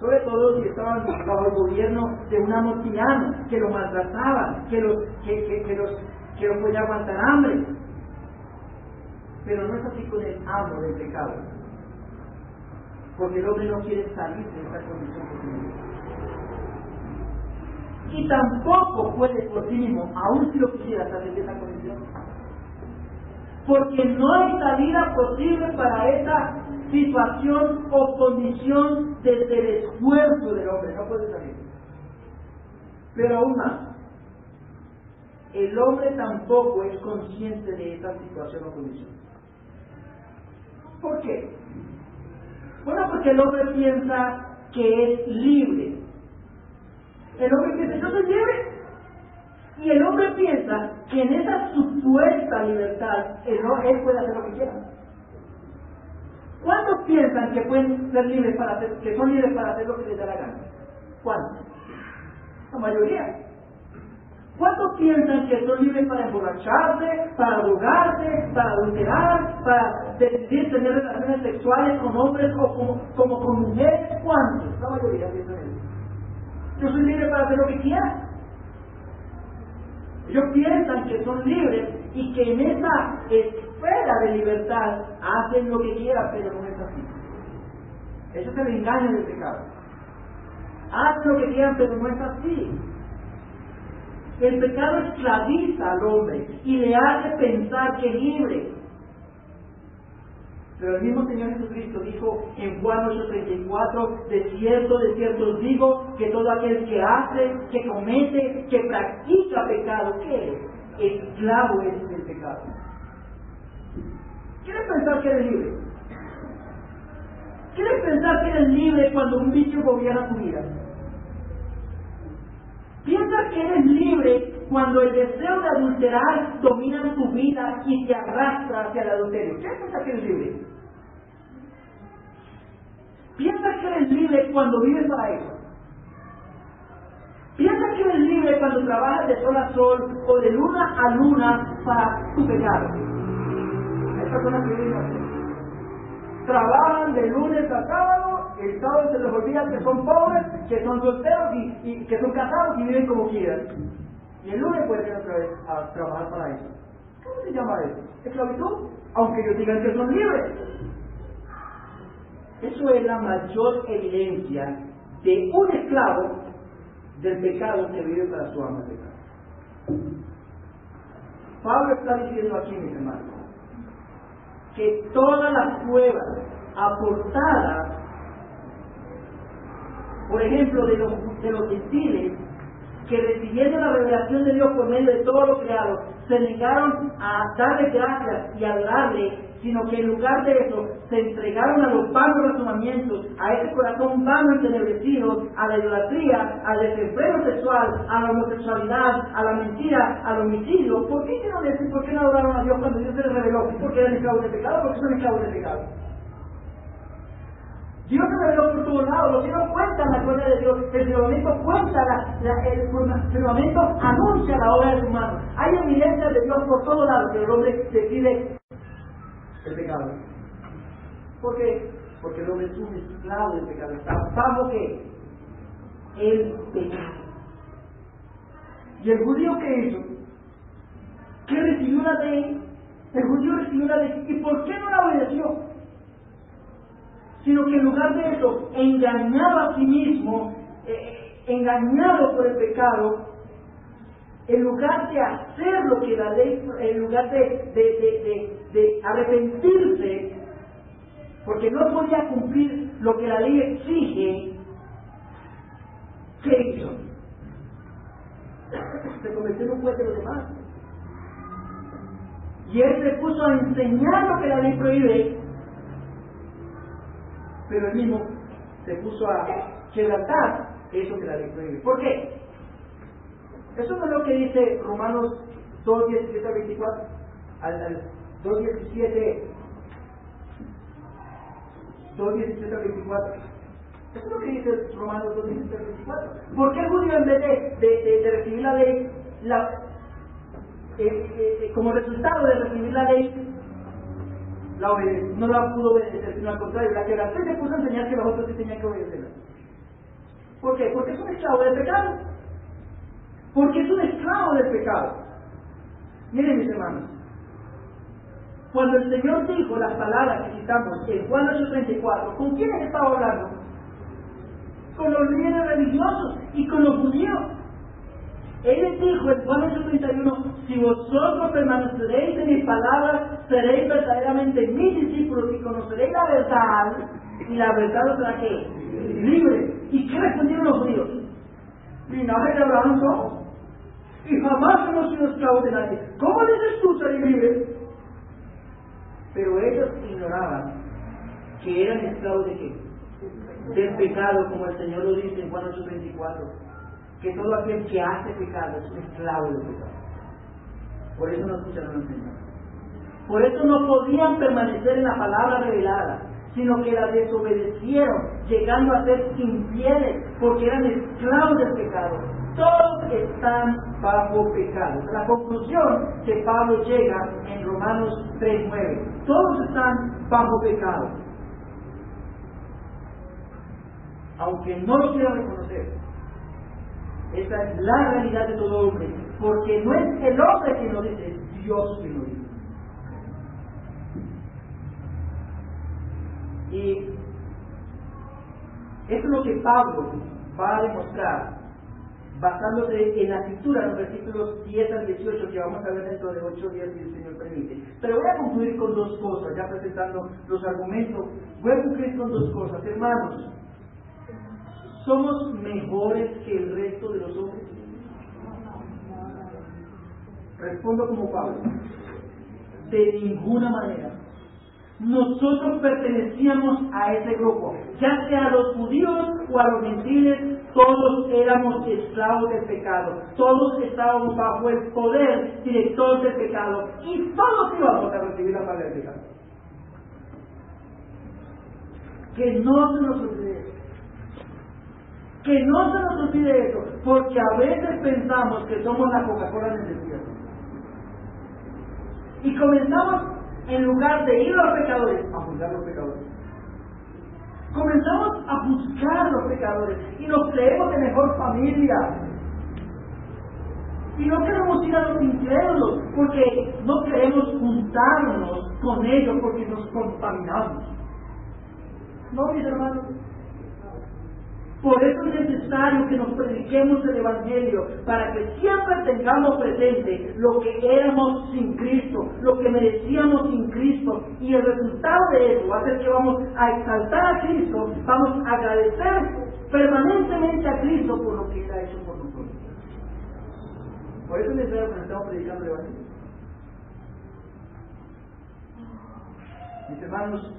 sobre todo si estaban bajo el gobierno de un amo tirano que lo maltrataban, que los podía aguantar hambre. Pero no es así con el amo del pecado, porque el hombre no quiere salir de esa condición que tiene. Y tampoco puede por sí mismo, aun si lo quisiera, salir de esa condición. Porque no hay salida posible para esa situación o condición desde el esfuerzo del hombre, no puede salir. Pero aún más, el hombre tampoco es consciente de esa situación o condición. ¿Por qué? Bueno, porque el hombre piensa que es libre. El hombre piensa, yo soy libre. Y el hombre piensa que en esa supuesta libertad, él puede hacer lo que quiera. ¿Cuántos piensan que pueden ser libres que son libres para hacer lo que les da la gana? ¿Cuántos? La mayoría. ¿Cuántos piensan que son libres para emborracharse, para drogarse, para adulterar, para decidir tener relaciones sexuales con hombres o como con mujeres? ¿Cuántos? La mayoría piensan eso. Yo soy libre para hacer lo que quiera. Ellos piensan que son libres y que en esa esfera de libertad hacen lo que quieran, pero no es así. Ese es el engaño del pecado. Hacen lo que quieran, pero no es así. El pecado esclaviza al hombre y le hace pensar que es libre. Pero el mismo Señor Jesucristo dijo en Juan 8:34, de cierto os digo, que todo aquel que hace, que comete, que practica pecado, ¿qué es? Esclavo es del pecado. ¿Quieres pensar que eres libre? ¿Quieres pensar que eres libre cuando un bicho gobierna tu vida? Piensa que eres libre cuando el deseo de adulterar domina tu vida y te arrastra hacia el adulterio. ¿Qué piensas que eres libre? Piensa que eres libre cuando vives para eso. Piensa que eres libre cuando trabajas de sol a sol o de luna a luna para tu pecado. Hay personas que viven así. Trabajan de lunes a sábado, el sábado se les olvida que son pobres, que son solteros y que son casados y viven como quieran. Y el lunes pueden ir otra vez a trabajar para eso. ¿Cómo se llama eso? ¿Esclavitud? Aunque ellos digan que son libres. Eso es la mayor evidencia de un esclavo del pecado que vive para su alma de pecado. Pablo está diciendo aquí, mis hermanos, que todas las pruebas aportadas, por ejemplo, de los gentiles, que recibiendo la revelación de Dios por medio de todo lo creado, se negaron a darle gracias y a adorarle, sino que en lugar de eso se entregaron a los vanos razonamientos, a ese corazón vano y entenebrecido, a la idolatría, al desenfreno sexual, a la homosexualidad, a la mentira, al homicidio. ¿Por qué hicieron eso? ¿Por qué no adoraron a Dios cuando Dios se les reveló? Porque eran esclavos de pecado, porque son esclavos de pecado. Dios se reveló por todos lados, los cielos cuentan la gloria de Dios, el firmamento cuenta, el firmamento anuncia la obra de su mano. Hay evidencia de Dios por todos lados, que el hombre decide el pecado. ¿Por qué? Porque el hombre es un esclavo del pecado. ¿Está bajo qué? El pecado. ¿Y el judío qué hizo? ¿Qué recibió la ley? El judío recibió la ley. ¿Y por qué no la obedeció? Sino que en lugar de eso, engañado a sí mismo, engañado por el pecado, en lugar de hacer lo que la ley, en lugar de arrepentirse, porque no podía cumplir lo que la ley exige, ¿qué hizo? Se convirtió en un juez de los demás. Y él se puso a enseñar lo que la ley prohíbe, pero él mismo se puso a quebrantar eso que la ley prohíbe. ¿Por qué? Eso no es lo que dice Romanos 2, 17 al 24, al 2, 17 al 24. Eso es lo que dice Romanos 2, 17 al 24. ¿Por qué el judío, en vez de recibir la ley, como resultado de recibir la ley, no la pudo obedecer, sino al contrario, la quebrantó y se puso a enseñar que los otros sí tenían que obedecerla? ¿Por qué? Porque es un esclavo del pecado. Porque es un esclavo del pecado. Miren, mis hermanos, cuando el Señor dijo las palabras que citamos en Juan 8:34, ¿con quiénes estaba hablando? Con los líderes religiosos y con los judíos. Él les dijo en Juan 8:31, si vosotros permaneceréis en mis palabras, seréis verdaderamente mis discípulos y conoceréis la verdad, y la verdad os hará ¿qué? Libre. ¿Y qué respondieron los judíos? Linaje de Abraham somos, y jamás hemos sido esclavos de nadie. ¿Cómo dices tú ser libre? Pero ellos ignoraban que eran esclavos de qué? Del pecado, como el Señor lo dice en Juan 8:24, que todo aquel que hace pecado es un esclavo del pecado. Por eso no escucharon al Señor. Por eso no podían permanecer en la palabra revelada, sino que la desobedecieron, llegando a ser infieles, porque eran esclavos del pecado. Todos están bajo pecado. Es la conclusión que Pablo llega en Romanos 3:9. Todos están bajo pecado. Aunque no lo quieran reconocer, esa es la realidad de todo hombre, porque no es el hombre quien lo dice, es Dios quien lo dice. Y eso es lo que Pablo va a demostrar basándose en la escritura, en los versículos 10 al 18, que vamos a ver dentro de 8 días si el Señor permite. Pero voy a concluir con dos cosas, ya presentando los argumentos. Voy a concluir con dos cosas. Hermanos, ¿somos mejores que el resto de los hombres? Respondo como Pablo: de ninguna manera. Nosotros pertenecíamos a ese grupo, ya sea a los judíos o a los gentiles, todos éramos esclavos del pecado, todos estábamos bajo el poder director del pecado y todos íbamos a recibir la paga del pecado. Que no se nos olvide eso. Que no se nos olvide eso, porque a veces pensamos que somos la Coca-Cola del desierto. Y comenzamos, en lugar de ir a los pecadores, a juzgar a los pecadores. Comenzamos a buscar a los pecadores y nos creemos de mejor familia. Y no queremos ir a los incrédulos porque no queremos juntarnos con ellos porque nos contaminamos. No, mis hermanos. Por eso es necesario que nos prediquemos el Evangelio, para que siempre tengamos presente lo que éramos sin Cristo, lo que merecíamos sin Cristo, y el resultado de eso va a ser que vamos a exaltar a Cristo, vamos a agradecer permanentemente a Cristo por lo que Él ha hecho por nosotros. Por eso es necesario que nos estamos predicando el Evangelio. Mis hermanos,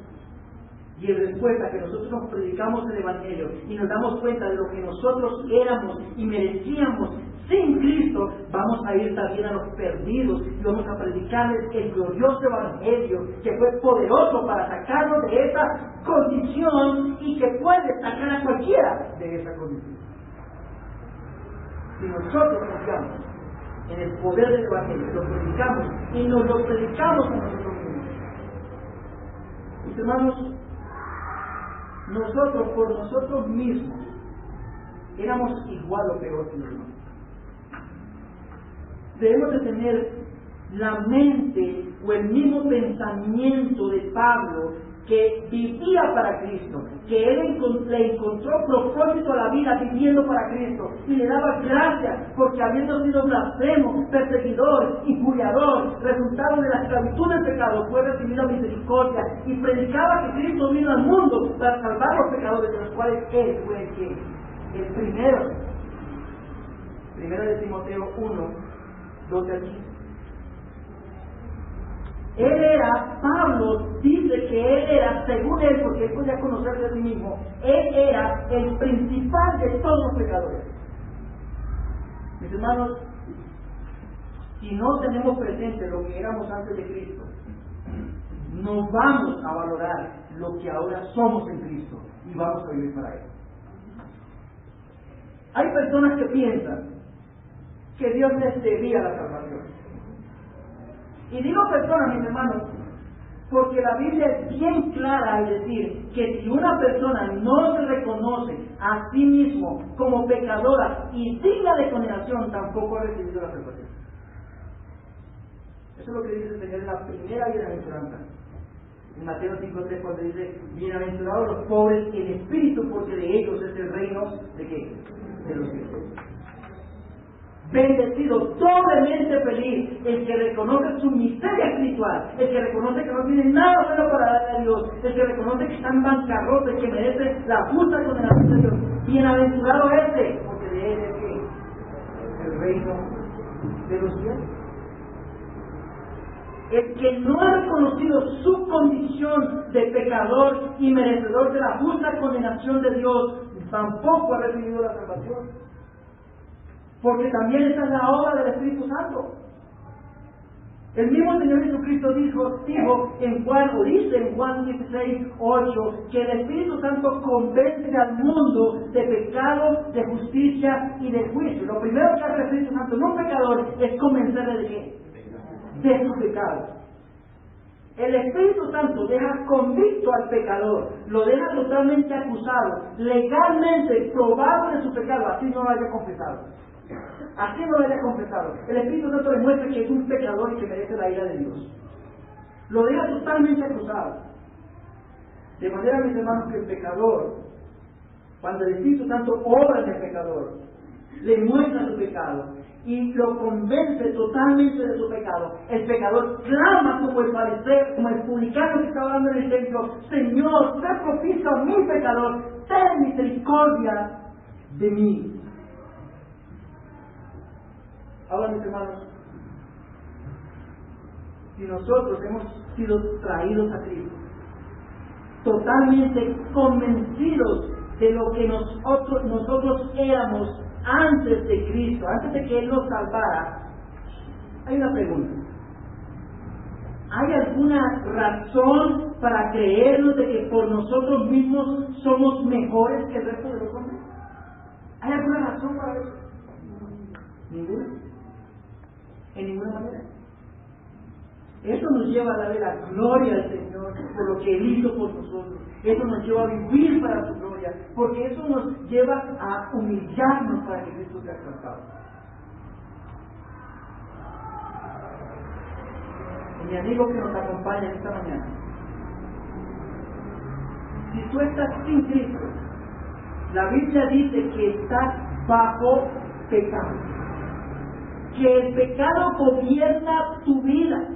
Y en respuesta a que nosotros nos predicamos el Evangelio y nos damos cuenta de lo que nosotros éramos y merecíamos sin Cristo, vamos a ir también a los perdidos y vamos a predicarles el glorioso Evangelio que fue poderoso para sacarnos de esa condición y que puede sacar a cualquiera de esa condición. Si nosotros confiamos en el poder del Evangelio, lo predicamos y nos lo predicamos a nosotros mismos. Mis hermanos, nosotros por nosotros mismos éramos igual o peor que los demás. Debemos de tener la mente o el mismo pensamiento de Pablo, que vivía para Cristo, que él le encontró propósito a la vida viviendo para Cristo y le daba gracias porque habiendo sido blasfemo, perseguidor, injuriador, resultado de la esclavitud del pecado, fue recibido misericordia y predicaba que Cristo vino al mundo para salvar a los pecadores, de los cuales él fue el primero. Primero de Timoteo 1, 12 al 15. Él era, Pablo dice que él era, según él, porque él podía conocerse de sí mismo, él era el principal de todos los pecadores. Mis hermanos, si no tenemos presente lo que éramos antes de Cristo, no vamos a valorar lo que ahora somos en Cristo y vamos a vivir para Él. Hay personas que piensan que Dios les debía la salvación. Y digo personas, mis hermanos, porque la Biblia es bien clara al decir que si una persona no se reconoce a sí mismo como pecadora y digna de condenación, tampoco ha recibido la salvación. Eso es lo que dice el Señor en la primera bienaventuranza. En Mateo 5:3, cuando dice: bienaventurados los pobres en espíritu, porque de ellos es el reino ¿de qué? De los cielos. Bendecido, doblemente feliz, el que reconoce su miseria espiritual, el que reconoce que no tiene nada bueno para darle a Dios, el que reconoce que está en bancarrota y que merece la justa condenación de Dios. Bienaventurado este, porque de él es que el reino de los cielos. El que no ha reconocido su condición de pecador y merecedor de la justa condenación de Dios, tampoco ha recibido la salvación. Porque también esa es la obra del Espíritu Santo. El mismo Señor Jesucristo dijo en Juan, o dice en Juan 16:8, que el Espíritu Santo convence al mundo de pecado, de justicia y de juicio. Lo primero que hace el Espíritu Santo en un pecador es convencerle de qué? De su pecado. El Espíritu Santo deja convicto al pecador, lo deja totalmente acusado, legalmente probado de su pecado, así no lo haya confesado. Así no lo haya confesado. El Espíritu Santo le muestra que es un pecador y que merece la ira de Dios. Lo deja totalmente acusado. De manera, mis hermanos, que el pecador, cuando el Espíritu Santo obra en el pecador, le muestra su pecado y lo convence totalmente de su pecado, el pecador clama como el fariseo, como el publicano que estaba hablando en el templo: Señor, sé propicio a mi pecador, ten misericordia de mí. Ahora, mis hermanos, si nosotros hemos sido traídos a Cristo, totalmente convencidos de lo que nosotros éramos antes de Cristo, antes de que Él nos salvara, hay una pregunta. ¿Hay alguna razón para creernos de que por nosotros mismos somos mejores que el resto de los hombres? ¿Hay alguna razón para eso? Ninguna. En ninguna manera. Eso nos lleva a darle la gloria al Señor por lo que Él hizo por nosotros. Eso nos lleva a vivir para su gloria, porque eso nos lleva a humillarnos para que Cristo sea exaltado. Mi amigo que nos acompaña esta mañana, si tú estás sin Cristo, la Biblia dice que estás bajo pecado, que el pecado gobierna tu vida.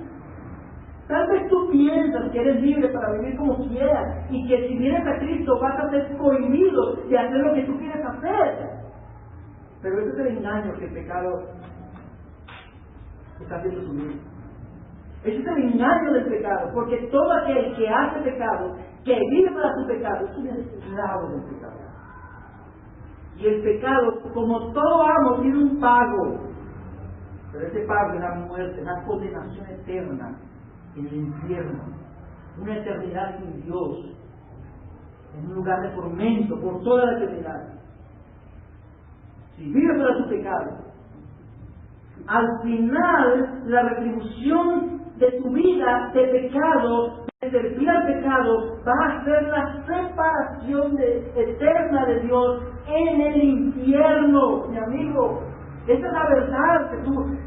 Tal vez tú piensas que eres libre para vivir como quieras y que si vienes a Cristo vas a ser prohibido de hacer lo que tú quieres hacer. Pero ese es el engaño que el pecado está haciendo su vida. Ese es el engaño del pecado, porque todo aquel que hace pecado, que vive para su pecado, es un esclavo del pecado. Y el pecado, como todo amo, tiene un pago. Pero ese pago es la muerte, la condenación eterna en el infierno. Una eternidad sin Dios, en un lugar de tormento por toda la eternidad. Si vive para su pecado, al final la retribución de tu vida de pecado, de servir al pecado, va a ser la separación eterna de Dios en el infierno, mi amigo. Esa es la verdad que tú,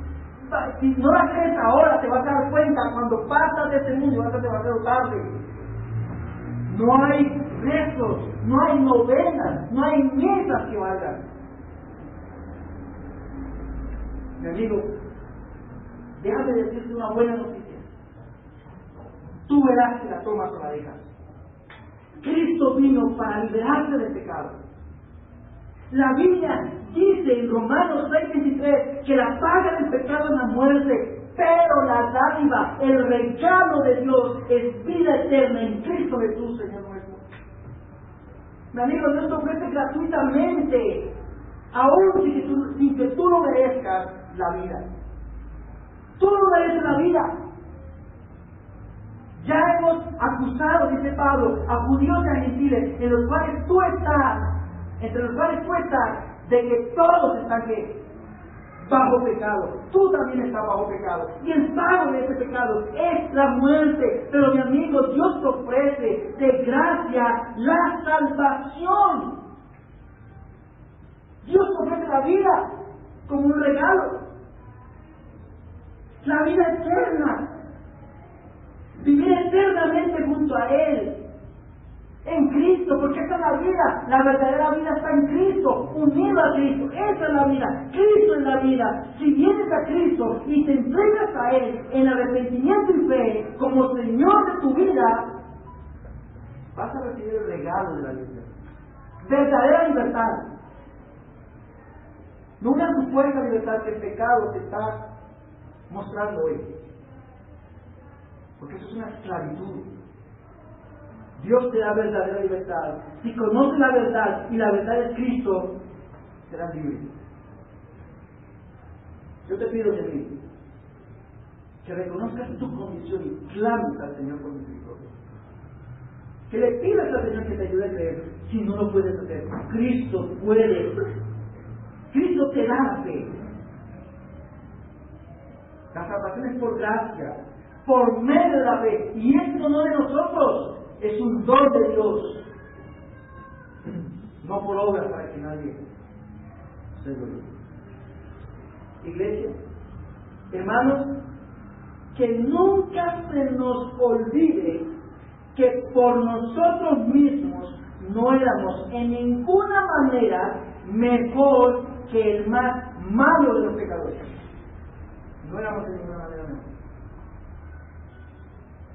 si no la crees ahora, te vas a dar cuenta cuando pasas de este mundo, vas a demasiado tarde. No hay rezos, no hay novenas, no hay misas que valgan. Mi amigo, déjame decirte una buena noticia. Tú verás si la tomas o la dejas. Cristo vino para liberarte del pecado. La Biblia dice en Romanos 6:23 que la paga del pecado es la muerte, pero la dádiva, el regalo de Dios es vida eterna en Cristo Jesús, Señor nuestro. Mi amigo, Dios te ofrece gratuitamente, aún sin que tú lo merezcas, la vida. Tú no mereces la vida. Ya hemos acusado, dice Pablo, a judíos y a gentiles, entre los cuales tú estás, de que todos están bajo pecado. Tú también estás bajo pecado. Y el pago de ese pecado es la muerte. Pero mi amigo, Dios te ofrece de gracia la salvación. Dios te ofrece la vida como un regalo. La vida eterna. Vivir eternamente junto a Él. En Cristo, porque esa es la vida. La verdadera vida está en Cristo, unido a Cristo. Esa es la vida. Cristo es la vida. Si vienes a Cristo y te entregas a Él en arrepentimiento y fe como Señor de tu vida, vas a recibir el regalo de la libertad. Verdadera libertad. No una supuesta libertad que el pecado te está mostrando hoy. Porque eso es una esclavitud. Dios te da verdadera libertad. Si conoces la verdad y la verdad es Cristo, serás libre. Yo te pido de mí que reconozcas tu condición y clames al Señor por misericordia. Que le pidas al Señor que te ayude a creer. Si no lo puedes hacer, Cristo puede. Cristo te da la fe. La salvación es por gracia, por medio de la fe. Y esto no de nosotros. Es un don de Dios, no por obras para que nadie se gloríe. Iglesia, hermanos, que nunca se nos olvide que por nosotros mismos no éramos en ninguna manera mejor que el más malo de los pecadores. No éramos de ninguna manera mejor.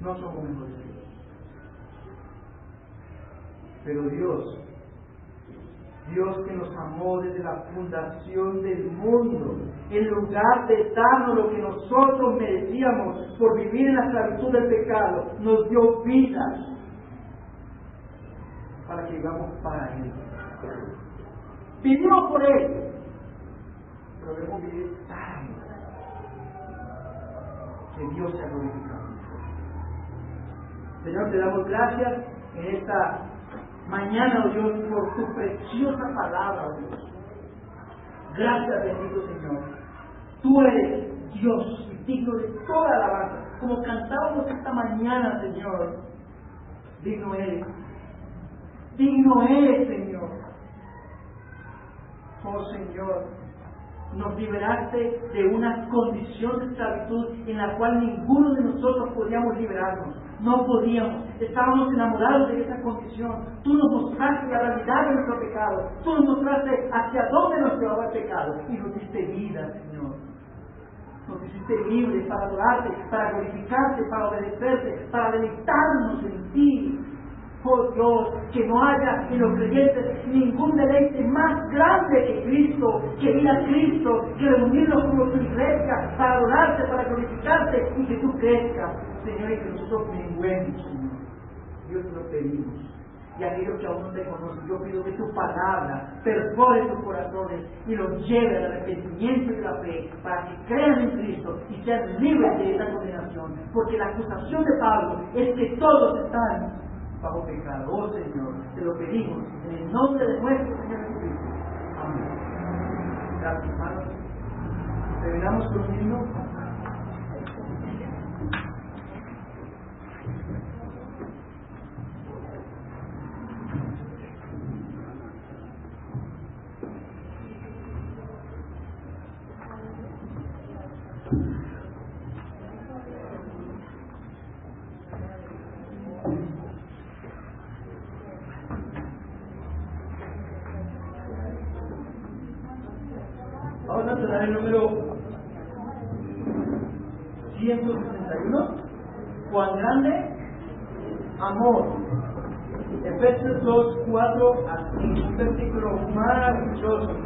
No somos mejores que Dios. Pero Dios que nos amó desde la fundación del mundo, en lugar de darnos lo que nosotros merecíamos por vivir en la esclavitud del pecado, nos dio vida para que vivamos para Él. Vivimos por Él, pero debemos vivir para Él. Que Dios sea glorificado. Señor, te damos gracias en esta mañana, oh Dios, por tu preciosa palabra, oh Dios. Gracias, bendito Señor. Tú eres Dios y digno de toda alabanza. Como cantábamos esta mañana, Señor, digno eres. Digno eres, Señor. Oh Señor, nos liberaste de una condición de esclavitud en la cual ninguno de nosotros podíamos liberarnos. No podíamos. Estábamos enamorados de esa condición. Tú nos mostraste la realidad de nuestro pecado. Tú nos mostraste hacia dónde nos llevaba el pecado. Y nos diste vida, Señor. Nos hiciste libres para adorarte, para glorificarte, para obedecerte, para deleitarnos en ti. Oh Dios, que no haya en los creyentes ningún deleite más grande que Cristo, que ir a Cristo, que reunirnos como tu iglesia para adorarte, para glorificarte y que tú crezcas, Señor, y que nosotros menguemos, Señor. Dios, te lo pedimos. Y aquellos que aún no te conocen, yo pido que tu palabra perfore sus corazones y los lleve al arrepentimiento y la fe, para que crean en Cristo y sean libres de esa condenación. Porque la acusación de Pablo es que todos están bajo pecado. Oh Señor, te lo pedimos en el nombre de nuestro Señor Jesucristo. Amén. Gracias, hermanos. Terminamos con un himno. Vamos a entrar el número 161. Cuán grande amor. Efesios 2, 4 a 5. Un versículo maravilloso.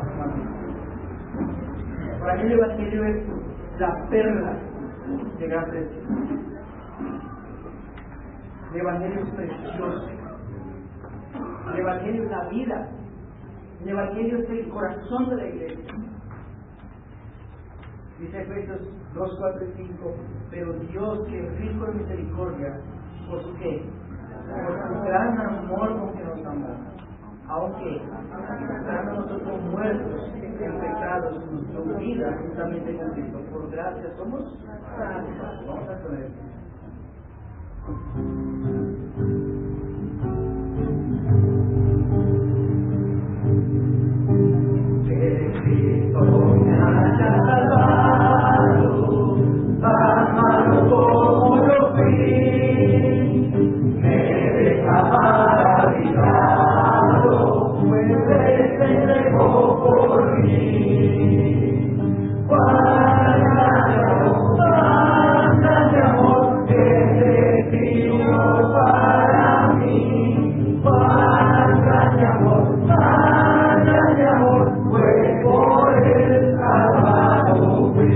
Para mí el Evangelio es la perla de gran precio. El Evangelio es precioso. El Evangelio es la vida. El Evangelio es el corazón de la iglesia. Dice Efesios 2, 4 y 5, pero Dios, que es rico en misericordia, ¿por su qué? Por su gran amor con que nos amó, aunque estando nosotros muertos en pecados, nuestra vida juntamente con Cristo, por gracia somos salvos. Vamos a poner. Que Cristo me haya salvado, amado como yo fui, me deja maravillado, pues se entregó por mí. Cuán grande amor es Cristo para mí, cuán grande amor fue por el salvado fui.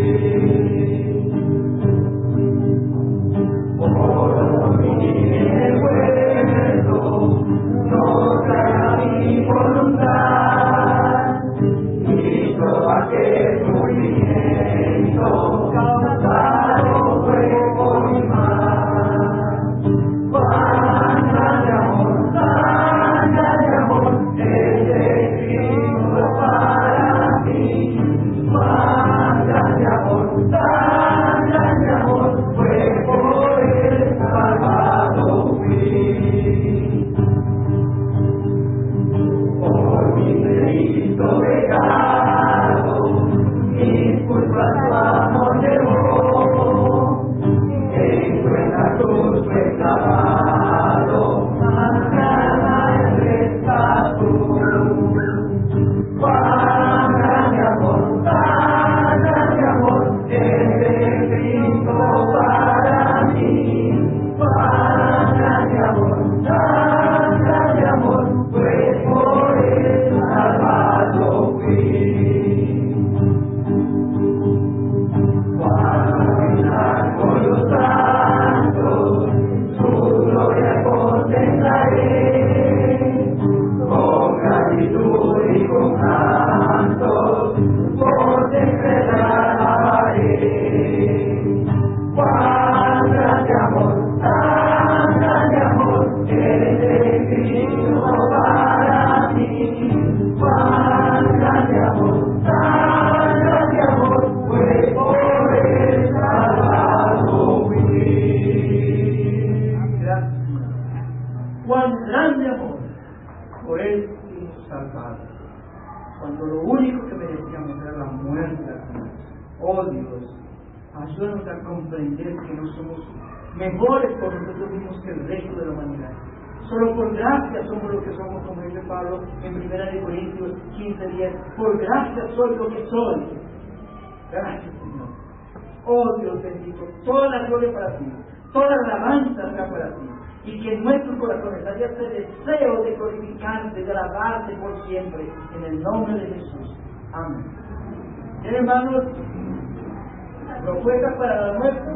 Por mí he vuelto, no traga mi voluntad, y todo aquel sufrimiento causado fue por mi mal. Cuán grande amor es de Cristo para mí, cuán grande amor fue por el salvado fui. Por mi delito pecado, mis culpas tu amor llevó, en nuestra cruz fue clavado, más grande el rescate. Cuán grande amor es de Cristo para mí, cuán grande amor fue por el salvado fui. Cuán largo los santos, su gloria contemplaré, con gratitud y con cantos, por siempre la alabaré. Cuán grande amor es de Cristo para mí, cuán grande amor fue por el salvado fui. Cuán grande amor por él fuimos salvados, cuando lo único que merecíamos era la muerte. Oh Dios, ayúdanos a comprender que no somos mejores por nosotros mismos que el resto de la humanidad. Solo por gracia somos lo que somos, como dice Pablo en 1 Corintios 15:10. Por gracia soy lo que soy. Gracias, Señor. Oh Dios bendito, toda la gloria para ti, toda la alabanza sea para ti. Y que en nuestros corazones haya ese deseo de glorificarte, de alabarte por siempre, en el nombre de Jesús. Amén. Bien, hermanos, propuestas para el almuerzo.